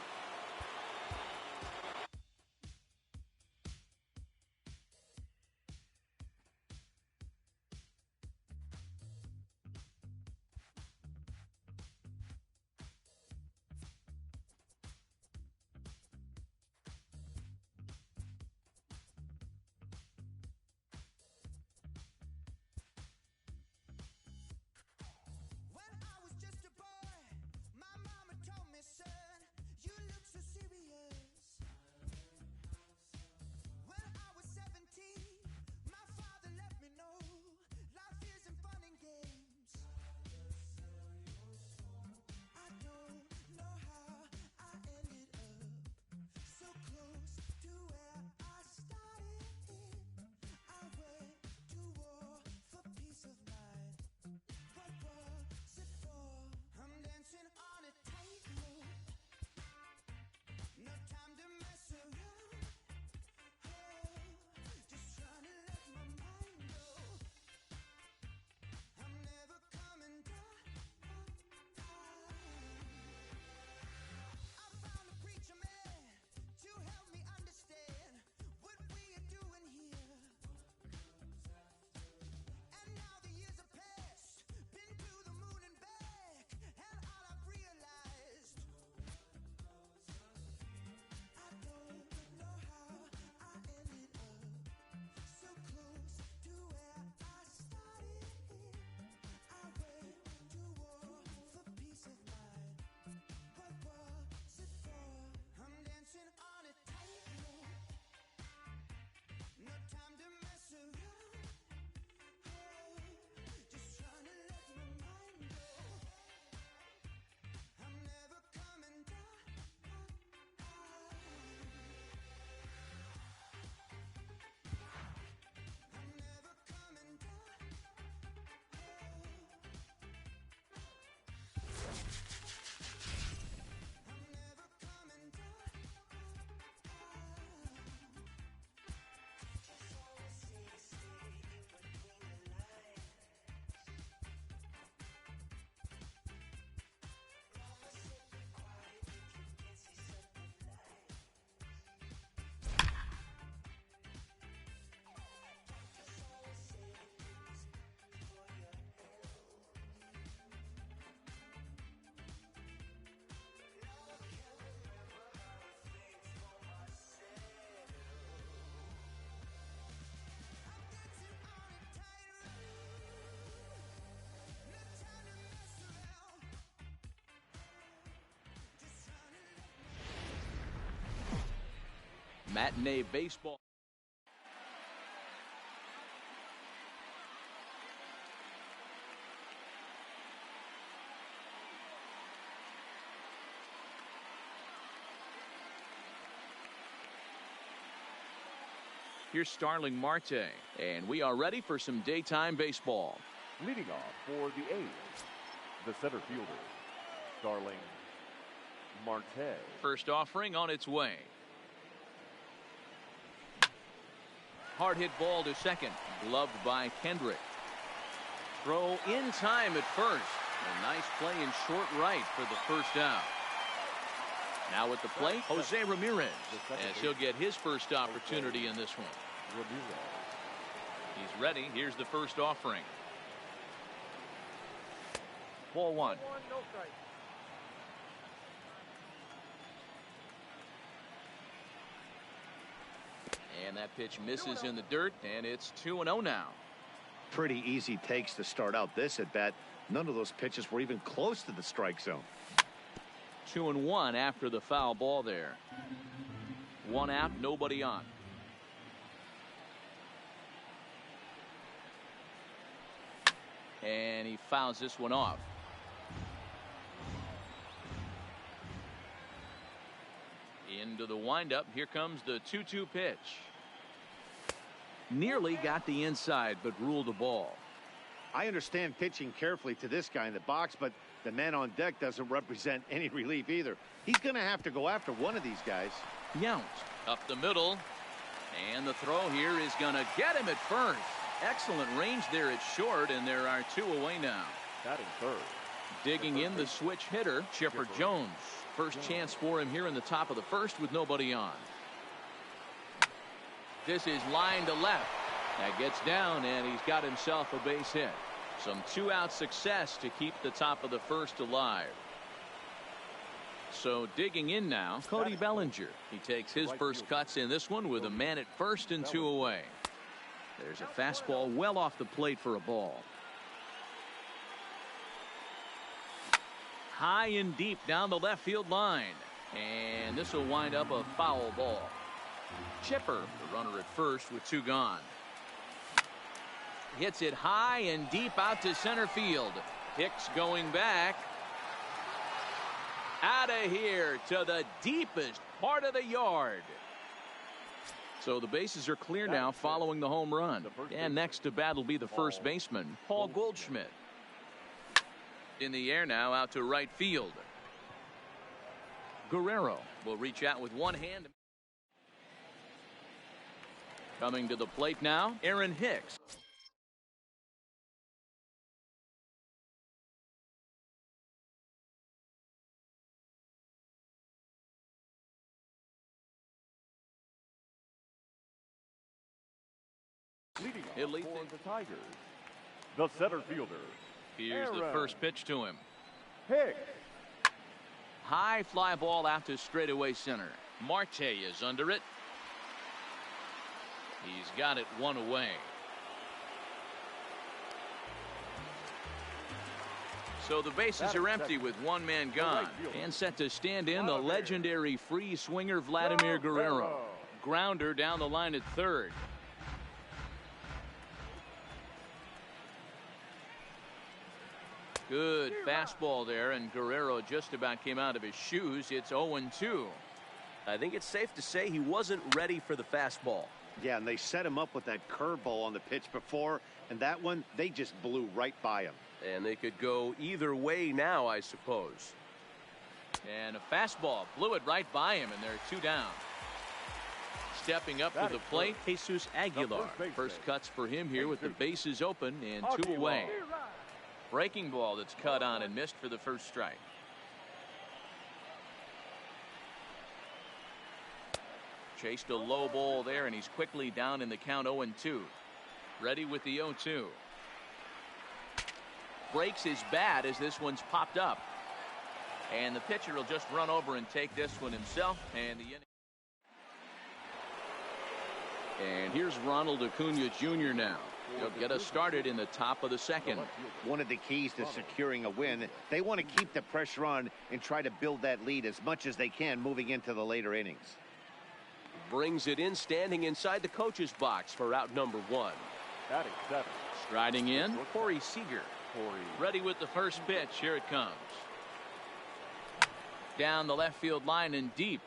Matinee baseball. Here's Starling Marte, and we are ready for some daytime baseball. Leading off for the A's, the center fielder, Starling Marte. First offering on its way. Hard hit ball to second, gloved by Kendrick. Throw in time at first. A nice play in short right for the first out. Now at the plate, Jose Ramirez, as he'll get his first opportunity in this one. He's ready. Here's the first offering. Ball one. And that pitch misses in the dirt, and it's 2-0 now. Pretty easy takes to start out this at bat. None of those pitches were even close to the strike zone. 2-1 after the foul ball there. One out, nobody on. And he fouls this one off. Into the windup. Here comes the 2-2 pitch. Nearly got the inside, but ruled a ball. I understand pitching carefully to this guy in the box, but the man on deck doesn't represent any relief either. He's going to have to go after one of these guys. Yount up the middle, and the throw here is going to get him at first. Excellent range there at short, and there are two away now. Batting third. Digging in the switch hitter, Chipper Jones. First chance for him here in the top of the first with nobody on. This is line to left. That gets down, and he's got himself a base hit. Some two-out success to keep the top of the first alive. So digging in now, Cody Bellinger. He takes his first cuts in this one with a man at first and two away. There's a fastball well off the plate for a ball. High and deep down the left field line. And this will wind up a foul ball. Chipper, the runner at first with two gone. Hits it high and deep out to center field. Hicks going back. Out of here to the deepest part of the yard. So the bases are clear now following the home run. And next to bat will be the first baseman, Paul Goldschmidt. In the air now out to right field. Guerrero will reach out with one hand. Coming to the plate now, Aaron Hicks. Leading off for the Tigers, the center fielder. Here's the first pitch to him. Hicks. High fly ball out to straightaway center. Marte is under it. He's got it one away. So the bases are empty with one man gone. And set to stand in the legendary free swinger Vladimir Guerrero. Grounder down the line at third. Good fastball there, and Guerrero just about came out of his shoes. It's 0-2. I think it's safe to say he wasn't ready for the fastball. Yeah, and they set him up with that curveball on the pitch before, and that one, they just blew right by him. And they could go either way now, I suppose. And a fastball blew it right by him, and they're two down. Stepping up to the plate, Jesus Aguilar. First cuts for him here with the bases open and two away. Breaking ball that's cut on and missed for the first strike. Chased a low ball there, and he's quickly down in the count 0-2. Ready with the 0-2. Breaks his bat as this one's popped up. And the pitcher will just run over and take this one himself. And here's Ronald Acuna Jr. now. He'll get us started in the top of the second. One of the keys to securing a win, they want to keep the pressure on and try to build that lead as much as they can moving into the later innings. Brings it in, standing inside the coach's box for out number one. Batting seven. Striding in, Corey Seager. Ready with the first pitch. Here it comes. Down the left field line and deep.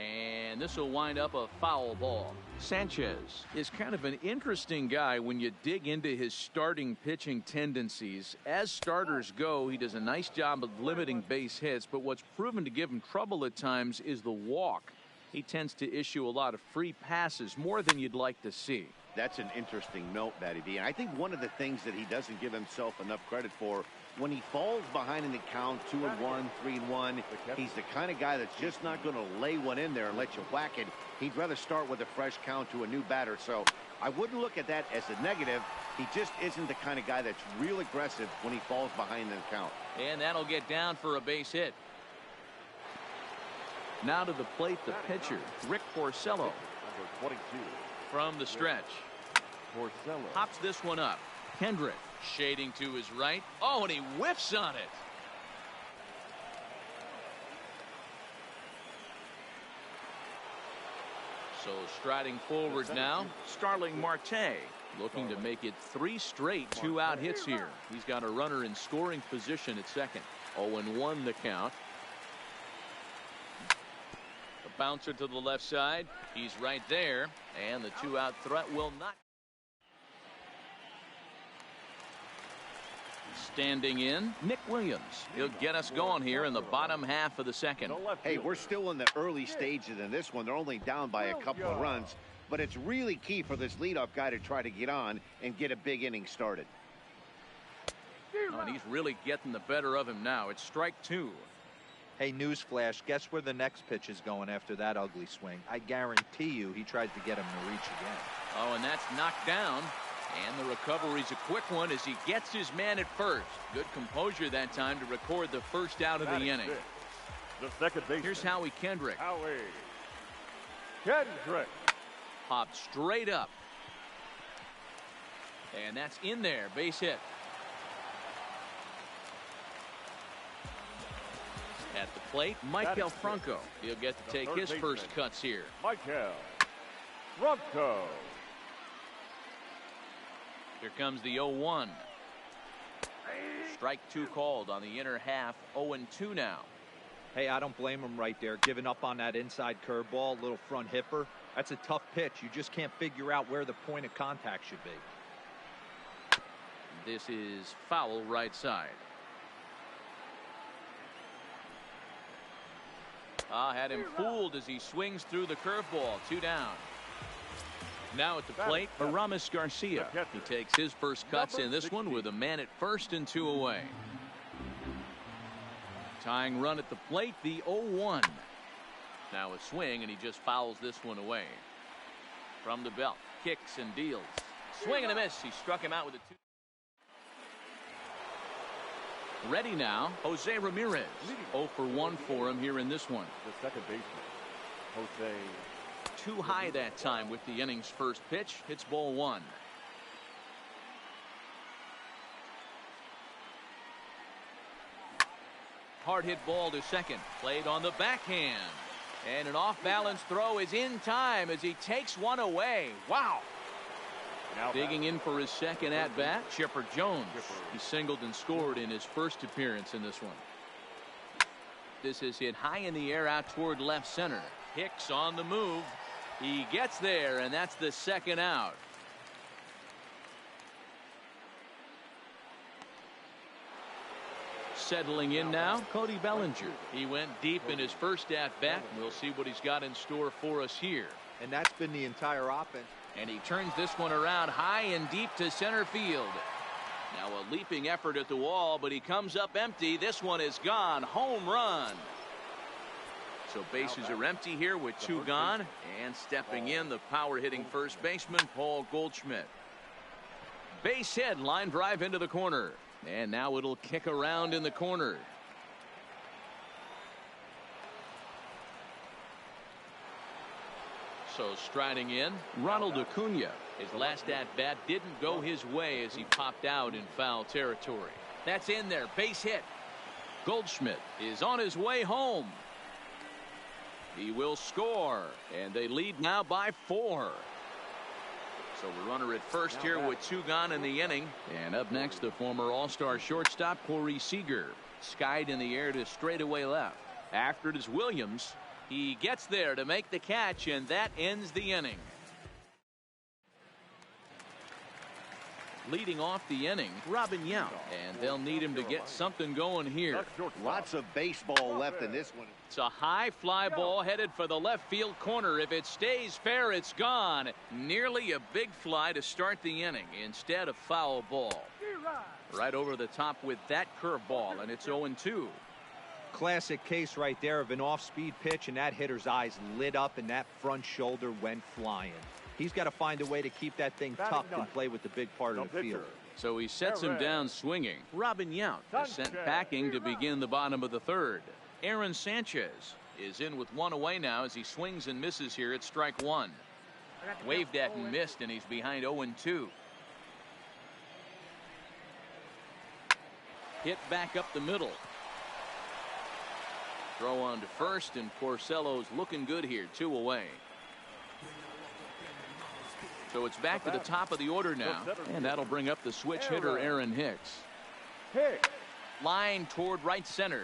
And this will wind up a foul ball. Sanchez is kind of an interesting guy when you dig into his starting pitching tendencies. As starters go, he does a nice job of limiting base hits, but what's proven to give him trouble at times is the walk. He tends to issue a lot of free passes, more than you'd like to see. That's an interesting note, Matty B. And I think one of the things that he doesn't give himself enough credit for, when he falls behind in the count, 2-1, 3-1, he's the kind of guy that's just not going to lay one in there and let you whack it. He'd rather start with a fresh count to a new batter. So I wouldn't look at that as a negative. He just isn't the kind of guy that's real aggressive when he falls behind in the count. And that'll get down for a base hit. Now to the plate, the pitcher, Rick Porcello. Number 22. From the stretch. Porcello. Pops this one up. Kendrick shading to his right. Oh, and he whiffs on it. So striding forward now, Starling Marte looking to make it 3 straight 2-out hits here. He's got a runner in scoring position at second. 0-1 the count. The bouncer to the left side. He's right there, and the 2-out threat will not. Standing in, Nick Williams. He'll get us going here in the bottom half of the second. Hey, we're still in the early stages in this one. They're only down by a couple of runs, but it's really key for this leadoff guy to try to get on and get a big inning started. Oh, and he's really getting the better of him now. It's strike 2. Hey, newsflash, guess where the next pitch is going after that ugly swing? I guarantee you he tries to get him to reach again. Oh, and that's knocked down. And the recovery's a quick one as he gets his man at first. Good composure that time to record the first out of the inning. The second baseman. Here's Howie Kendrick. Howie Kendrick. Popped straight up. And that's in there. Base hit. At the plate, Michael Franco. He'll get to take his first cuts here. Michael Franco. Here comes the 0-1. Strike 2 called on the inner half. 0-2 now. Hey, I don't blame him right there. Giving up on that inside curveball, little front hipper. That's a tough pitch. You just can't figure out where the point of contact should be. This is foul right side. Had him fooled as he swings through the curveball. 2 down. Now at the plate, Aramis Garcia. He takes his first cuts in this one with a man at first and 2 away. Tying run at the plate, the 0-1. Now a swing, and he just fouls this one away. From the belt, kicks and deals. Swing and a miss. He struck him out with a 2. Ready now, Jose Ramirez. 0 for 1 for him here in this one. The second baseman, Jose. Too high that time with the inning's first pitch. Hits ball 1. Hard hit ball to second. Played on the backhand. And an off-balance throw is in time as he takes one away. Wow. Now digging in for his second at-bat, Chipper Jones. He singled and scored in his first appearance in this one. This is hit high in the air out toward left center. Hicks on the move. He gets there, and that's the second out. Settling in now, Cody Bellinger. He went deep in his first at-bat. We'll see what he's got in store for us here. And that's been the entire offense. And he turns this one around high and deep to center field. Now a leaping effort at the wall, but he comes up empty. This one is gone. Home run. So bases are empty here with 2 gone. And stepping in, the power-hitting first baseman, Paul Goldschmidt. Base hit, line drive into the corner. And now it'll kick around in the corner. So striding in, Ronald Acuna. His last at-bat didn't go his way as he popped out in foul territory. That's in there, base hit. Goldschmidt is on his way home. He will score, and they lead now by 4. So the runner at first here with 2 gone in the inning. And up next, the former All-Star shortstop Corey Seager. Skied in the air to straightaway left. After it is Williams. He gets there to make the catch, and that ends the inning. Leading off the inning, Robin Yount, and they'll need him to get something going here. Lots of baseball left in this one. It's a high fly ball headed for the left field corner. If it stays fair, it's gone. Nearly a big fly to start the inning instead of foul ball. Right over the top with that curveball, and it's 0-2. Classic case right there of an off-speed pitch, and that hitter's eyes lit up and that front shoulder went flying. He's got to find a way to keep that thing tucked and play with the big part of the field. So he sets him down swinging. Robin Yount is sent packing to begin the bottom of the third. Aaron Sanchez is in with one away now as he swings and misses here at strike one. Waved at and missed, and he's behind 0-2. Hit back up the middle. Throw on to first, and Porcello's looking good here, 2 away. So it's back to the top of the order now, and that'll bring up the switch hitter Aaron Hicks. Line toward right center.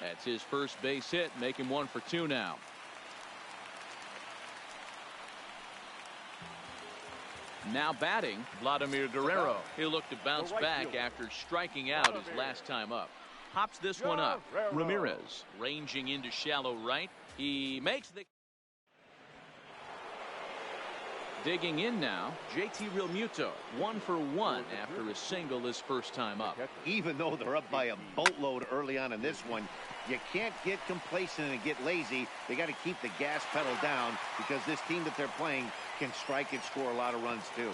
That's his first base hit, make him 1 for 2 now. Now batting, Vladimir Guerrero. He'll look to bounce back after striking out his last time up. Pops this one up. Ramirez ranging into shallow right. He makes the... Digging in now, JT Realmuto, 1 for 1 after a single his first time up. Even though they're up by a boatload early on in this one, you can't get complacent and get lazy. They got to keep the gas pedal down because this team that they're playing can strike and score a lot of runs too.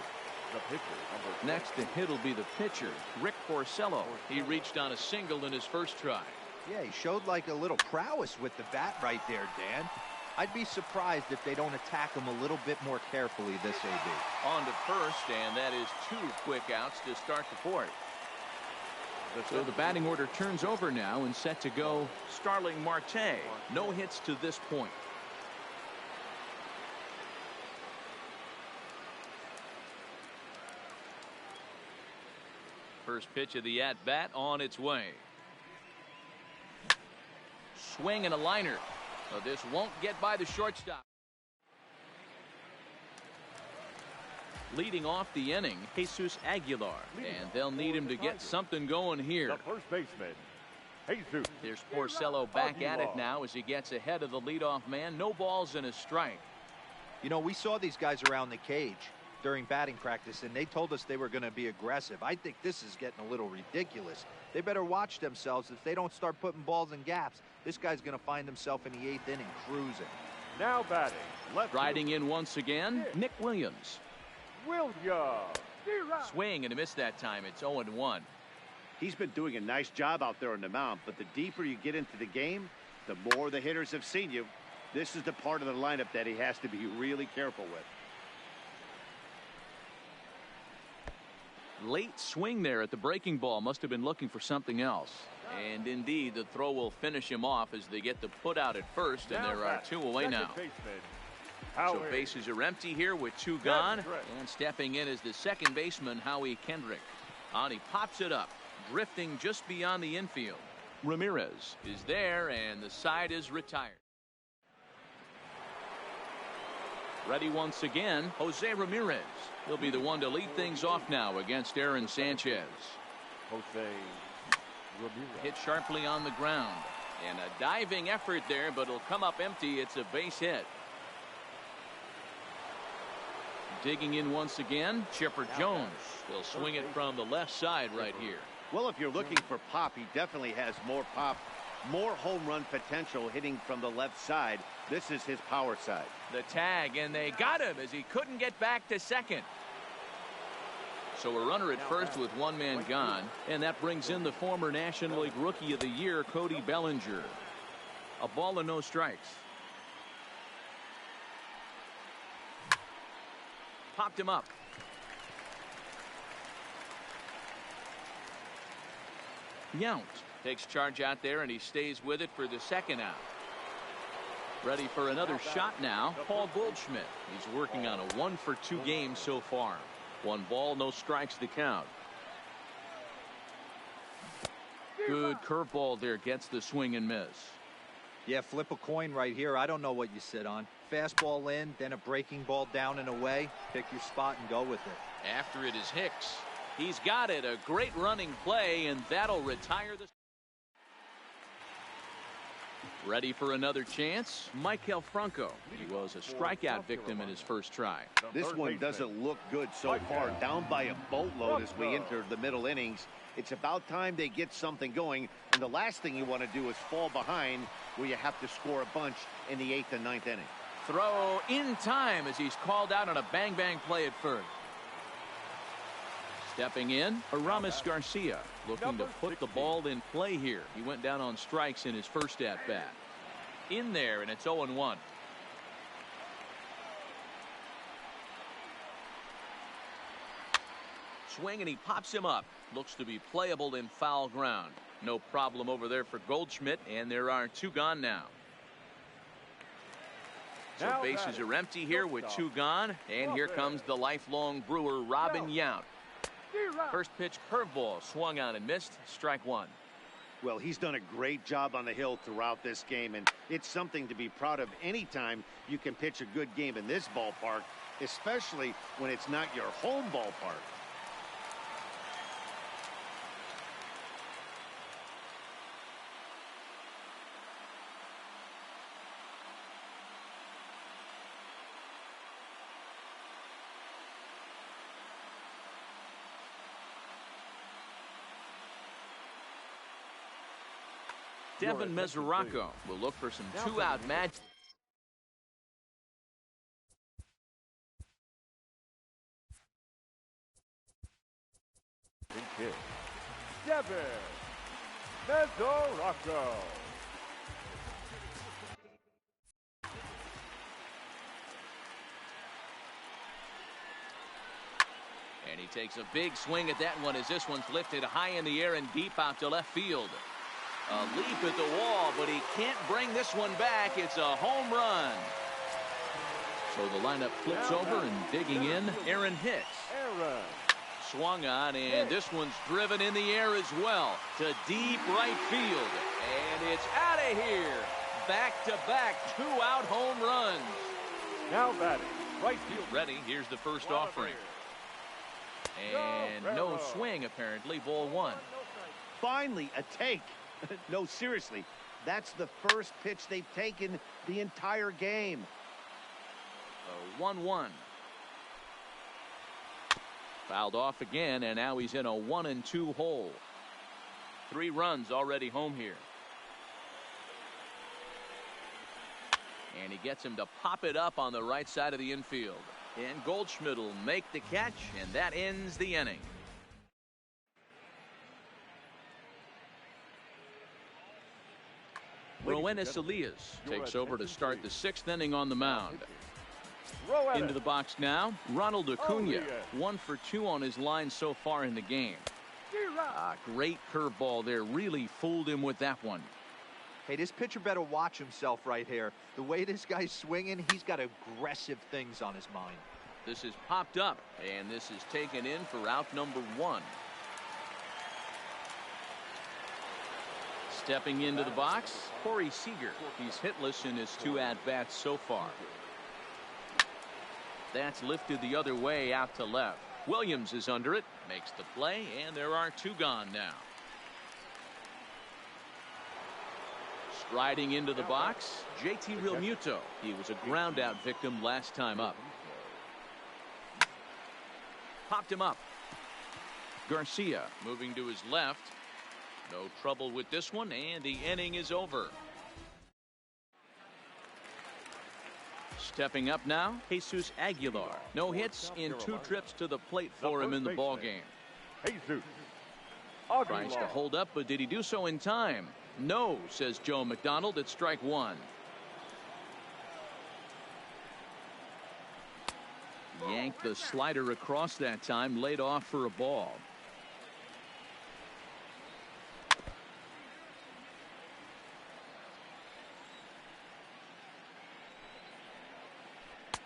Next to hit will be the pitcher, Rick Porcello. He reached on a single in his first try. Yeah, he showed like a little prowess with the bat right there, Dan. I'd be surprised if they don't attack him a little bit more carefully this AB. On to first, and that is 2 quick outs to start the fourth. So the batting order turns over now and set to go Starling Marte. No hits to this point. First pitch of the at-bat on its way. Swing and a liner. So this won't get by the shortstop. Leading off the inning, Jesus Aguilar, and they'll need him to get something going here. The first baseman, Jesus. There's Porcello back at it now as he gets ahead of the leadoff man. No balls and a strike. You know, we saw these guys around the cage during batting practice, and they told us they were going to be aggressive. I think this is getting a little ridiculous. They better watch themselves. If they don't start putting balls in gaps, this guy's going to find himself in the 8th inning cruising. Now batting, left riding in once again, Nick Williams. Swing and a miss that time. It's 0-1. He's been doing a nice job out there on the mound, but the deeper you get into the game, the more the hitters have seen you. This is the part of the lineup that he has to be really careful with. Late swing there at the breaking ball. Must have been looking for something else. And indeed, the throw will finish him off as they get the put out at first, and there are 2 away now. So bases are empty here with 2 gone. And stepping in is the second baseman, Howie Kendrick. And he pops it up, drifting just beyond the infield. Ramirez is there, and the side is retired. Ready once again, Jose Ramirez. He'll be the one to lead things off now against Aaron Sanchez. Jose Ramirez. Hit sharply on the ground. And a diving effort there, but it'll come up empty. It's a base hit. Digging in once again, Chipper Jones. He'll swing it from the left side right here. Well, if you're looking for pop, he definitely has more pop, more home run potential hitting from the left side. This is his power side. The tag, and they got him as he couldn't get back to second. So a runner at first with 1 man gone, and that brings in the former National League Rookie of the Year, Cody Bellinger. A ball and no strikes. Popped him up. Yount takes charge out there, and he stays with it for the second out. Ready for another shot now, Paul Goldschmidt. He's working on a 1 for 2 game so far. 1 ball, no strikes to count. Good curveball there, gets the swing and miss. Yeah, flip a coin right here. I don't know what you sit on. Fastball in, then a breaking ball down and away. Pick your spot and go with it. After it is Hicks. He's got it. A great running play, and that'll retire the... Ready for another chance? Michael Franco. He was a strikeout victim in his first try. This one doesn't look good so far. Down by a boatload as we enter the middle innings. It's about time they get something going. And the last thing you want to do is fall behind where you have to score a bunch in the 8th and 9th inning. Throw in time as he's called out on a bang-bang play at first. Stepping in, Aramis Garcia looking to put the ball in play here. He went down on strikes in his first at-bat. In there, and it's 0-1. Swing, and he pops him up. Looks to be playable in foul ground. No problem over there for Goldschmidt, and there are 2 gone now. So bases are empty here with 2 gone, and here comes the lifelong Brewer, Robin Yount. First pitch curveball swung on and missed. Strike 1. Well, he's done a great job on the hill throughout this game, and it's something to be proud of anytime you can pitch a good game in this ballpark, especially when it's not your home ballpark. Devin Mesoraco will look for some 2-out magic. Devin Mesoraco. And he takes a big swing at that one as this one's lifted high in the air and deep out to left field. A leap at the wall, but he can't bring this one back. It's a home run. So the lineup flips over, and digging in, Aaron Hicks. Swung on, and this one's driven in the air as well to deep right field. And it's out of here. Back-to-back 2-out home runs. Now batting, right field. Ready, here's the first offering. And no swing, apparently. Ball 1. Finally, a take. No, seriously, that's the first pitch they've taken the entire game. 1-1. Fouled off again, and now he's in a 1-2 hole. 3 runs already home here. And he gets him to pop it up on the right side of the infield. And Goldschmidt will make the catch, and that ends the inning. Roenis Elias takes over to start the 6th inning on the mound. Into the box now, Ronald Acuna. 1 for 2 on his line so far in the game. Great curveball there. Really fooled him with that one. Hey, this pitcher better watch himself right here. The way this guy's swinging, he's got aggressive things on his mind. This is popped up, and this is taken in for out number 1. Stepping into the box, Corey Seager. He's hitless in his 2 at-bats so far. That's lifted the other way out to left. Williams is under it, makes the play, and there are 2 gone now. Striding into the box, JT Realmuto. He was a ground-out victim last time up. Popped him up. Garcia moving to his left. No trouble with this one, and the inning is over. Stepping up now, Jesus Aguilar. No hits in 2 trips to the plate for him in the ballgame. Jesus Tries to hold up, but did he do so in time? No, says Joe McDonald at strike 1. Yanked the slider across that time, laid off for a ball.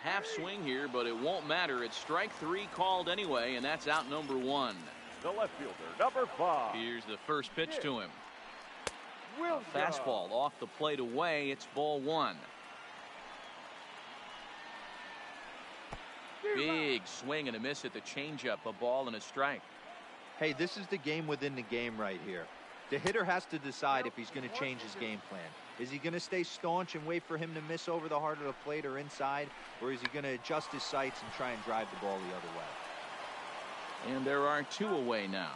Half swing here, but it won't matter. It's strike 3 called anyway, and that's out number 1. The left fielder, number 5. Here's the first pitch to him. Fastball off the plate away. It's ball one. Big swing and a miss at the changeup. A ball and a strike. Hey, this is the game within the game right here. The hitter has to decide if he's going to change his game plan. Is he going to stay staunch and wait for him to miss over the heart of the plate or inside? Or is he going to adjust his sights and try and drive the ball the other way? And there are two away now.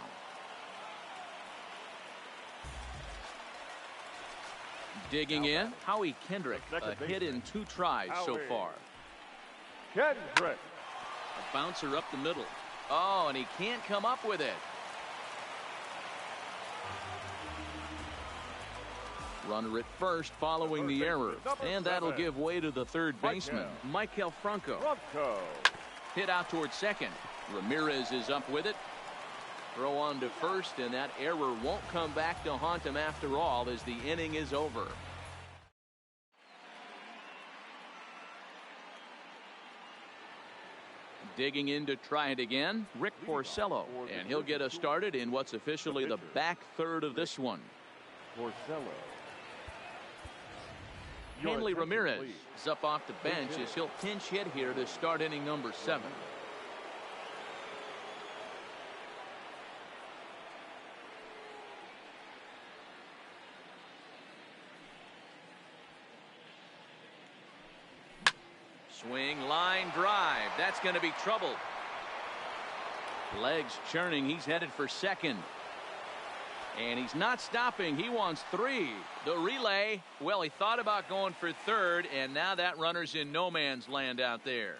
Digging in, Howie Kendrick. A hit in 2 tries so far. Kendrick. A bouncer up the middle. Oh, and he can't come up with it. Runner at first following the error. And that'll give way to the third baseman, Michael Franco. Hit out towards second. Ramirez is up with it. Throw on to first, and that error won't come back to haunt him after all as the inning is over. Digging in to try it again, Rick Porcello, and he'll get us started in what's officially the back third of this one. Porcello. Hanley Ramirez is up off the bench as he'll pinch hit here to start inning number 7. Swing, line drive. That's going to be trouble. Legs churning. He's headed for second. And he's not stopping. He wants 3. The relay. Well, he thought about going for third, and now that runner's in no man's land out there.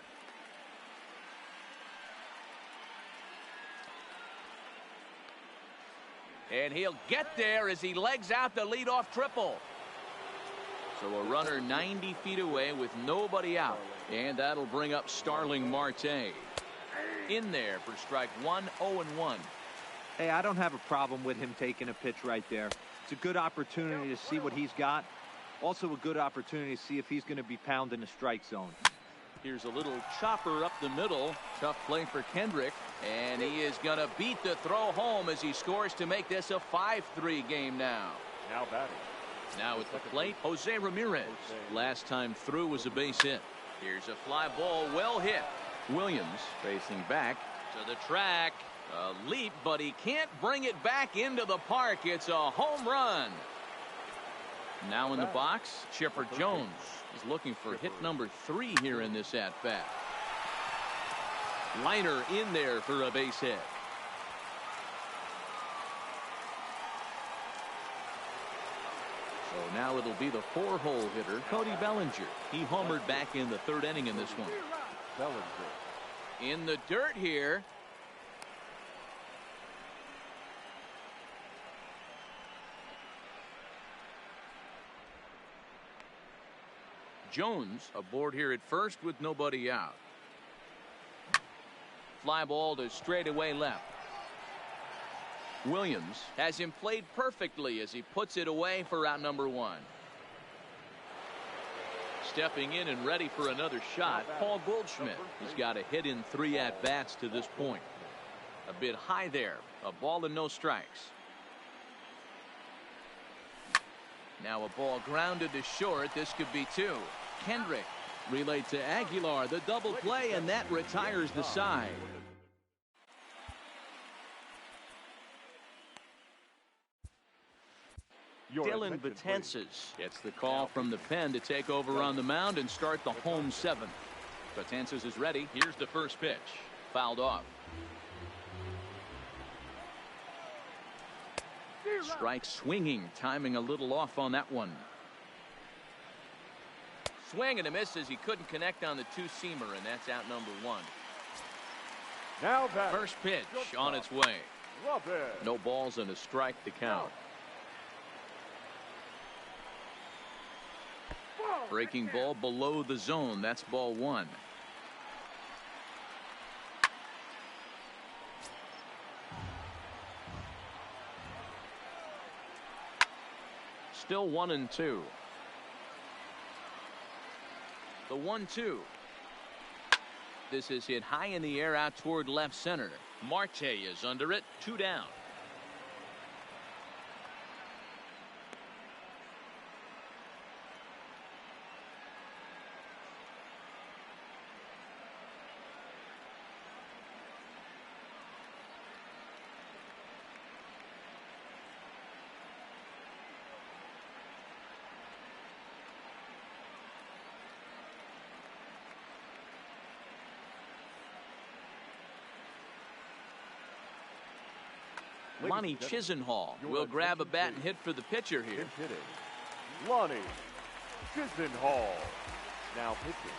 And he'll get there as he legs out the leadoff triple. So a runner 90 feet away with nobody out. And that'll bring up Starling Marte. In there for strike 1, 0-1. Hey, I don't have a problem with him taking a pitch right there. It's a good opportunity to see what he's got. Also a good opportunity to see if he's going to be pounding the strike zone. Here's a little chopper up the middle. Tough play for Kendrick. And he is going to beat the throw home as he scores to make this a 5-3 game now. Now batting. Now at the plate, Jose Ramirez. Last time through was a base hit. Here's a fly ball, well hit. Williams facing back to the track. A leap, but he can't bring it back into the park. It's a home run. Now in the box, Chipper Jones is looking for hit number 3 here in this at-bat. Liner in there for a base hit. So now it'll be the 4-hole hitter, Cody Bellinger. He homered back in the 3rd inning in this one. Bellinger. In the dirt here. Jones aboard here at first with nobody out. Fly ball to straightaway left. Williams has him played perfectly as he puts it away for out number 1. Stepping in and ready for another shot, Paul Goldschmidt. He's got a hit in 3 at-bats to this point. A bit high there. A ball and no strikes. Now a ball grounded to short. This could be 2. Kendrick relayed to Aguilar. The double play, and that retires the side. Dylan Betances gets the call from the pen to take over on the mound and start the home 7th. Betances is ready. Here's the first pitch. Fouled off. Strike swinging, timing a little off on that one. Swing and a miss as he couldn't connect on the 2-seamer, and that's out number 1. Now first pitch on its way. No balls and a strike to count. Breaking ball below the zone. That's ball 1. Still 1-2. The 1-2. This is hit high in the air out toward left center. Marte is under it. 2 down. Lonnie Chisenhall will grab a bat and hit for the pitcher here. Pinch hitting, Lonnie Chisenhall. Now pitching,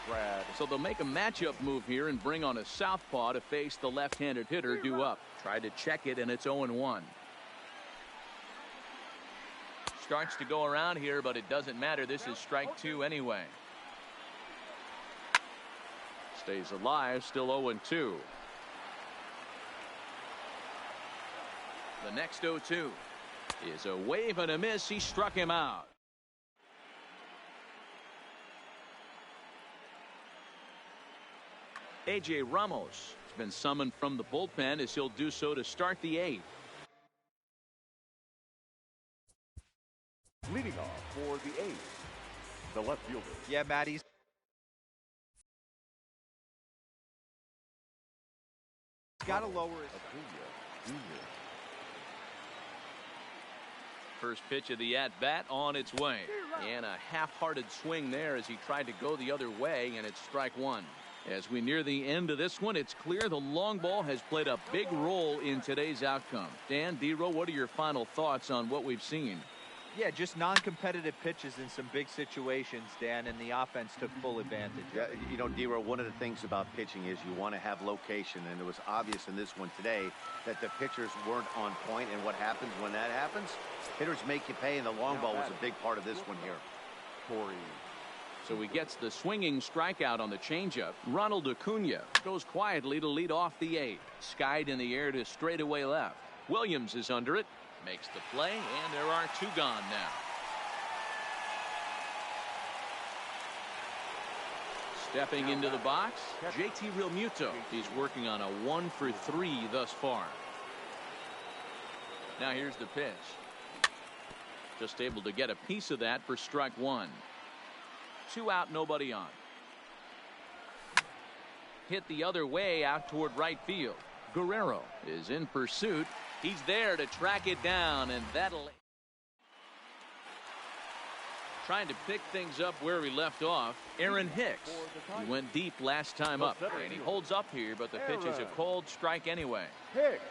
Brad. So they'll make a matchup move here and bring on a southpaw to face the left-handed hitter due up. Try to check it, and it's 0-1. Starts to go around here, but it doesn't matter. This is strike 2 anyway. Stays alive, still 0-2. The next 0-2 is a wave and a miss. He struck him out. A.J. Ramos has been summoned from the bullpen as he'll do so to start the 8th. Leading off for the 8th, the left fielder. Yeah, Matt, he's got to lower his Junior. First pitch of the at-bat on its way. And a half-hearted swing there as he tried to go the other way, and it's strike 1. As we near the end of this one, it's clear the long ball has played a big role in today's outcome. Dan, D-Row, what are your final thoughts on what we've seen? Yeah, just non-competitive pitches in some big situations, Dan, and the offense took full advantage. Yeah, you know, D-Row, one of the things about pitching is you want to have location, and it was obvious in this one today that the pitchers weren't on point, and what happens when that happens? Hitters make you pay, and the long ball was a big part of this one here. Corey. So he gets the swinging strikeout on the changeup. Ronald Acuna goes quietly to lead off the 8th. Skied in the air to straightaway left. Williams is under it. Makes the play, and there are 2 gone now. Stepping into the box, JT Realmuto. He's working on a 1-for-3 thus far. Now here's the pitch. Just able to get a piece of that for strike 1. 2 out, nobody on. Hit the other way out toward right field. Guerrero is in pursuit. He's there to track it down, and that'll... Trying to pick things up where we left off, Aaron Hicks. He went deep last time up, and he holds up here, but the pitch is a cold strike anyway. Hicks.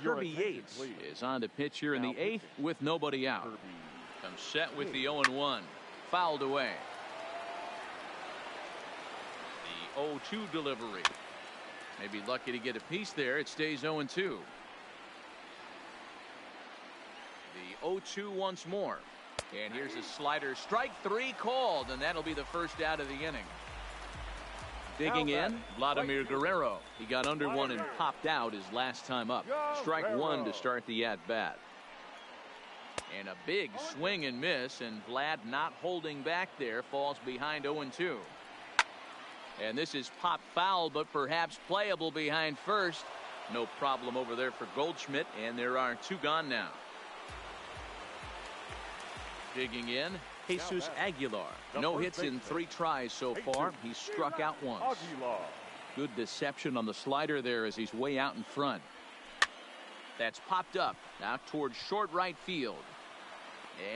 Kirby Yates is on to pitch here in the 8th with nobody out. Comes set with the 0-1. Fouled away. The 0-2 delivery. Maybe lucky to get a piece there. It stays 0-2. The 0-2 once more. And here's a slider. Strike 3 called, and that'll be the first out of the inning. Digging in, Vladimir Guerrero. He got under one and popped out his last time up. Strike 1 to start the at-bat. And a big swing and miss, and Vlad not holding back there, falls behind 0-2. And this is popped foul, but perhaps playable behind first. No problem over there for Goldschmidt, and there are 2 gone now. Digging in, Jesus Aguilar. No hits in 3 tries so far. He's struck out once. Good deception on the slider there as he's way out in front. That's popped up out towards short right field.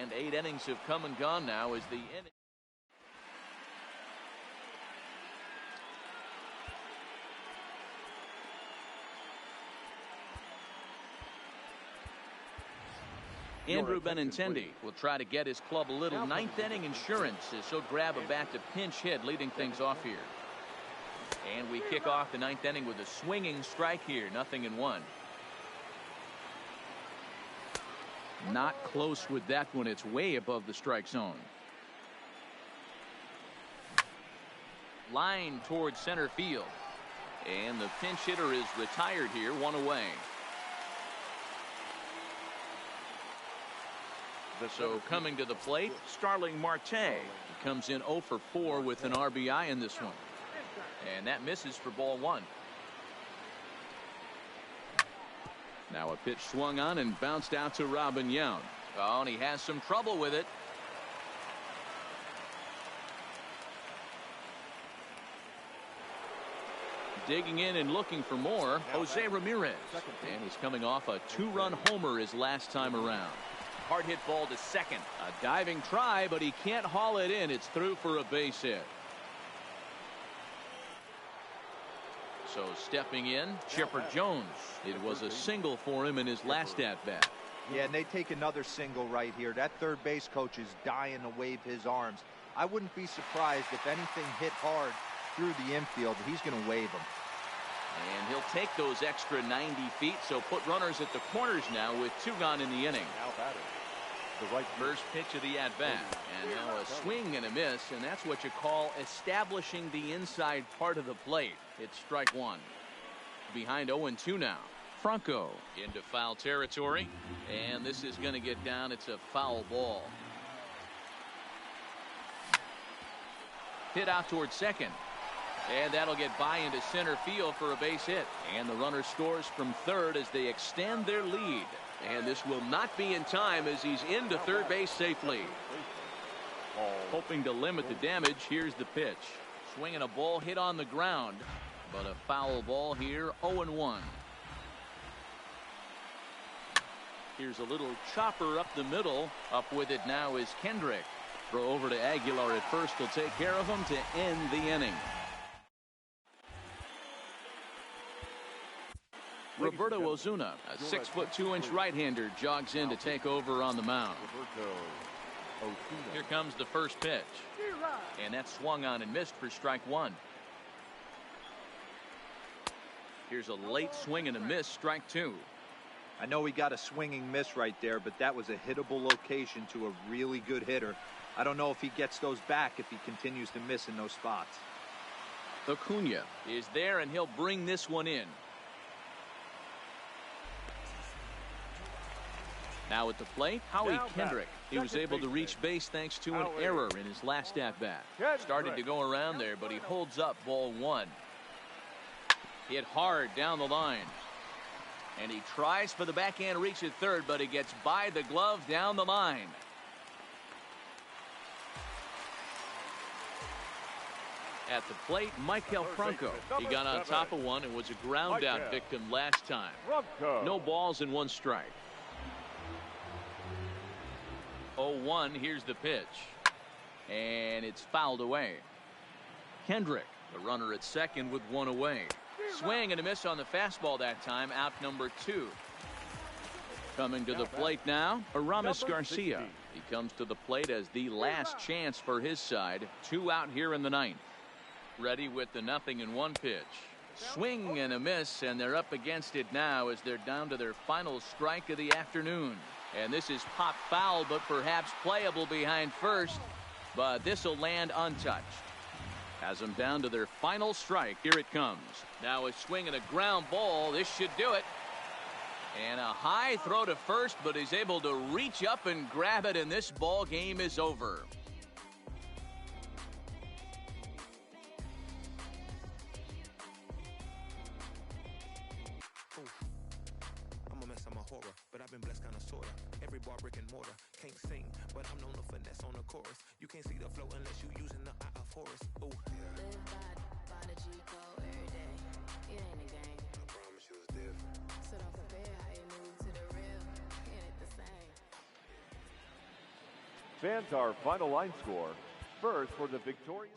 And 8 innings have come and gone now as the inning. Andrew Benintendi will try to get his club a little 9th inning insurance as he'll grab a bat to pinch hit, leading things off here. And we kick off the 9th inning with a swinging strike here, 0-1. Not close with that one. It's way above the strike zone. Line towards center field. And the pinch hitter is retired here, 1 away. So coming to the plate, Starling Marte. He comes in 0 for 4 with an RBI in this one. And that misses for ball 1. Now a pitch swung on and bounced out to Robin Yount. Oh, and he has some trouble with it. Digging in and looking for more, Jose Ramirez. And he's coming off a 2-run homer his last time around. Hard hit ball to second. A diving try, but he can't haul it in. It's through for a base hit. So stepping in, Chipper Jones. It was a single for him in his last at-bat. Yeah, and they take another single right here. That third base coach is dying to wave his arms. I wouldn't be surprised if anything hit hard through the infield. He's going to wave them. And he'll take those extra 90 feet, so put runners at the corners now with 2 gone in the inning. Now batting. The right First pitch of the at-bat. And now a swing and a miss, and that's what you call establishing the inside part of the plate. It's strike 1. Behind 0-2 now. Franco into foul territory, and this is going to get down. It's a foul ball. Hit out towards second, and that'll get by into center field for a base hit. And the runner scores from third as they extend their lead. And this will not be in time as he's into third base safely. Hoping to limit the damage, here's the pitch. Swinging a ball hit on the ground, but a foul ball here, 0-1. Here's a little chopper up the middle. Up with it now is Kendrick. Throw over to Aguilar at first will take care of him to end the inning. Roberto Ozuna, a 6'2" right-hander, jogs in to take over on the mound. Here comes the first pitch. And that's swung on and missed for strike 1. Here's a late swing and a miss, strike 2. I know he got a swinging miss right there, but that was a hittable location to a really good hitter. I don't know if he gets those back if he continues to miss in those spots. Acuna is there, and he'll bring this one in. Now at the plate, Howie Kendrick. He was able to reach base thanks to an error in his last at-bat. Started to go around there, but he holds up ball 1. Hit hard down the line. And he tries for the backhand reach at third, but he gets by the glove down the line. At the plate, Michael Franco. He got on top of one and was a ground out victim last time. No balls and 1 strike. 0-1, here's the pitch. And it's fouled away. Kendrick, the runner at second with 1 away. Swing and a miss on the fastball that time, out number 2. Coming to the plate now, Aramis Garcia. He comes to the plate as the last chance for his side. 2 out here in the 9th. Ready with the 0-1 pitch. Swing and a miss, and they're up against it now as they're down to their final strike of the afternoon. And this is pop foul, but perhaps playable behind first. But this will land untouched. Has them down to their final strike. Here it comes. Now a swing and a ground ball. This should do it. And a high throw to first, but he's able to reach up and grab it, and this ball game is over. I'm a mess, I'm a horror, but I've been blessed kind of sorta. Every bar brick and mortar. Can't sing, but I'm known for finesse on the chorus. You can't see the flow unless you using the eye of Horus. Ooh. Live by the G code every day. It ain't a game. I promise you it's different. So don't compare how you move to the real. It ain't the same. Fans, our final line score. First for the victorious.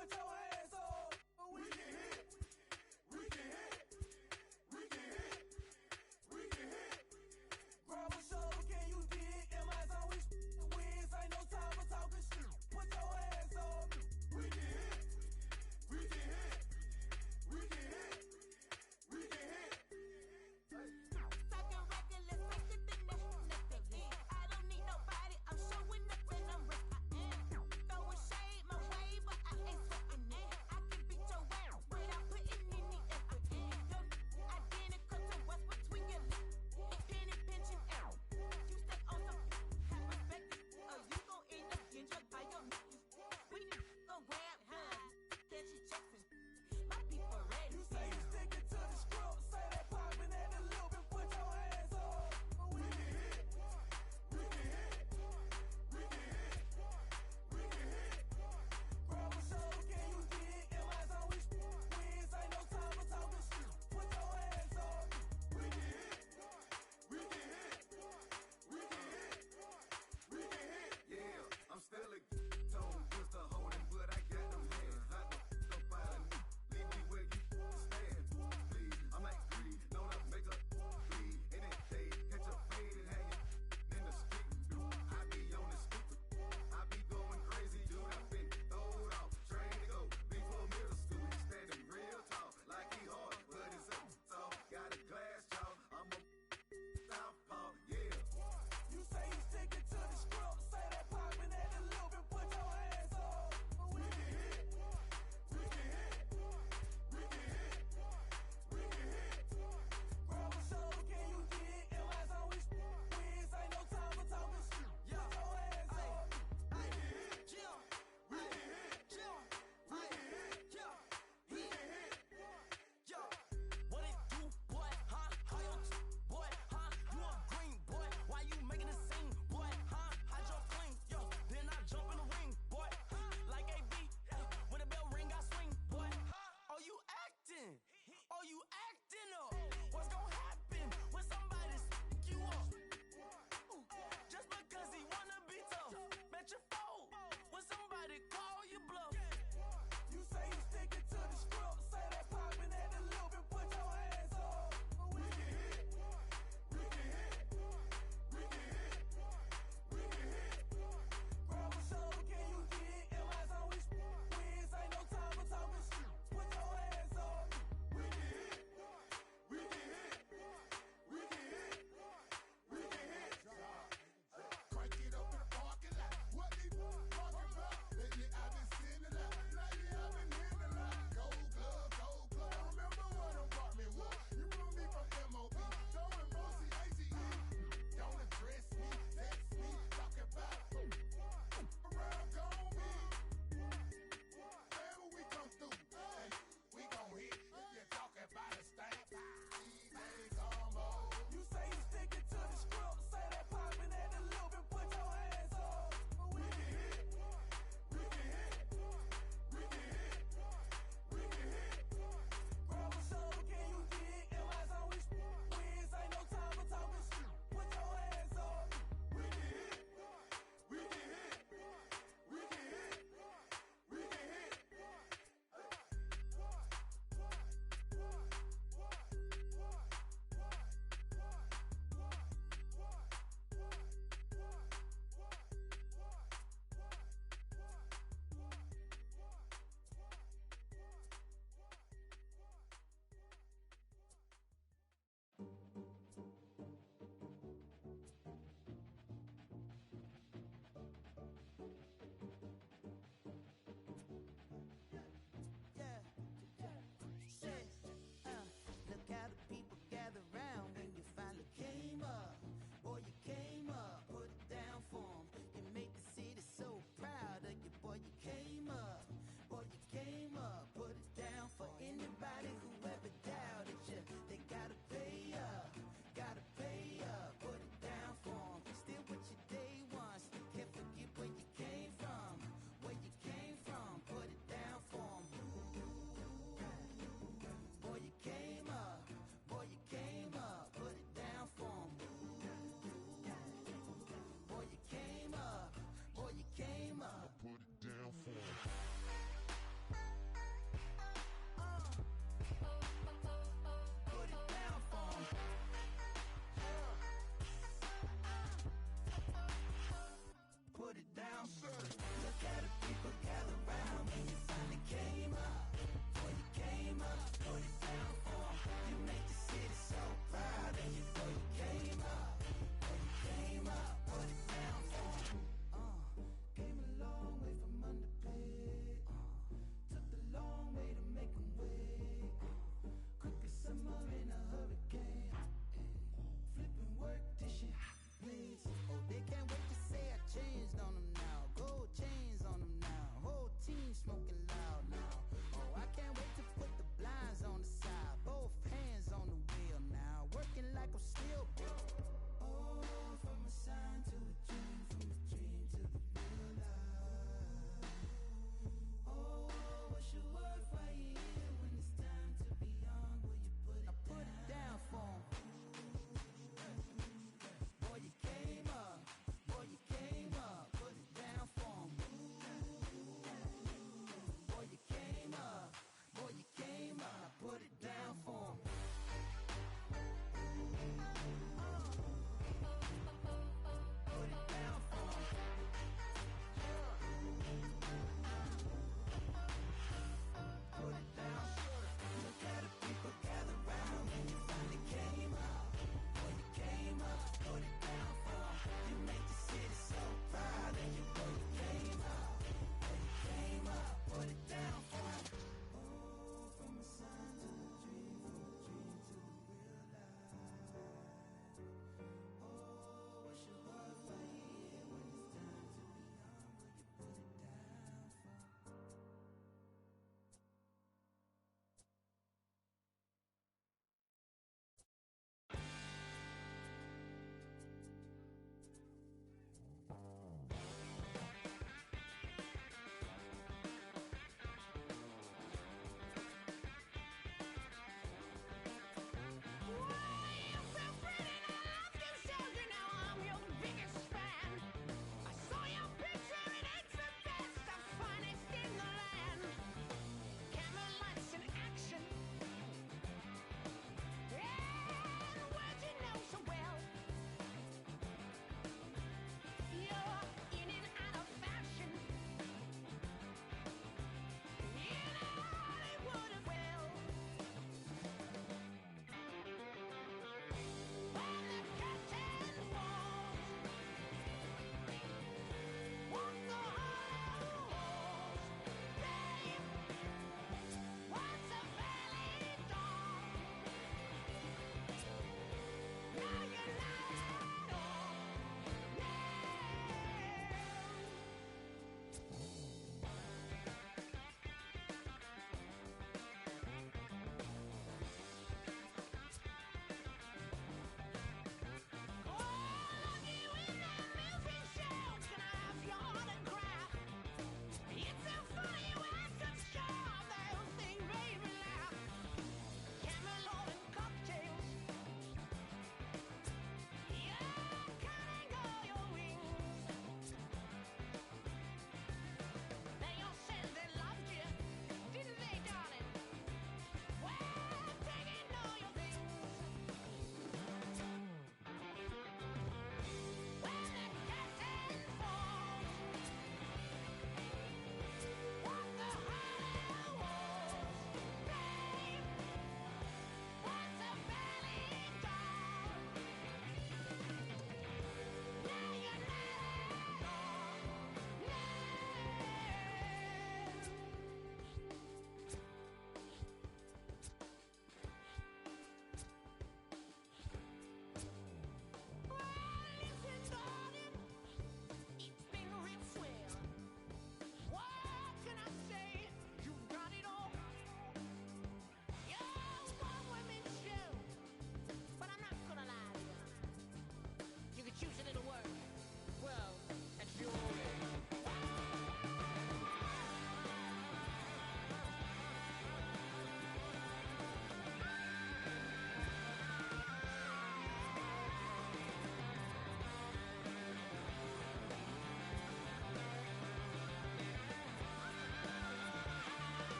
put your hands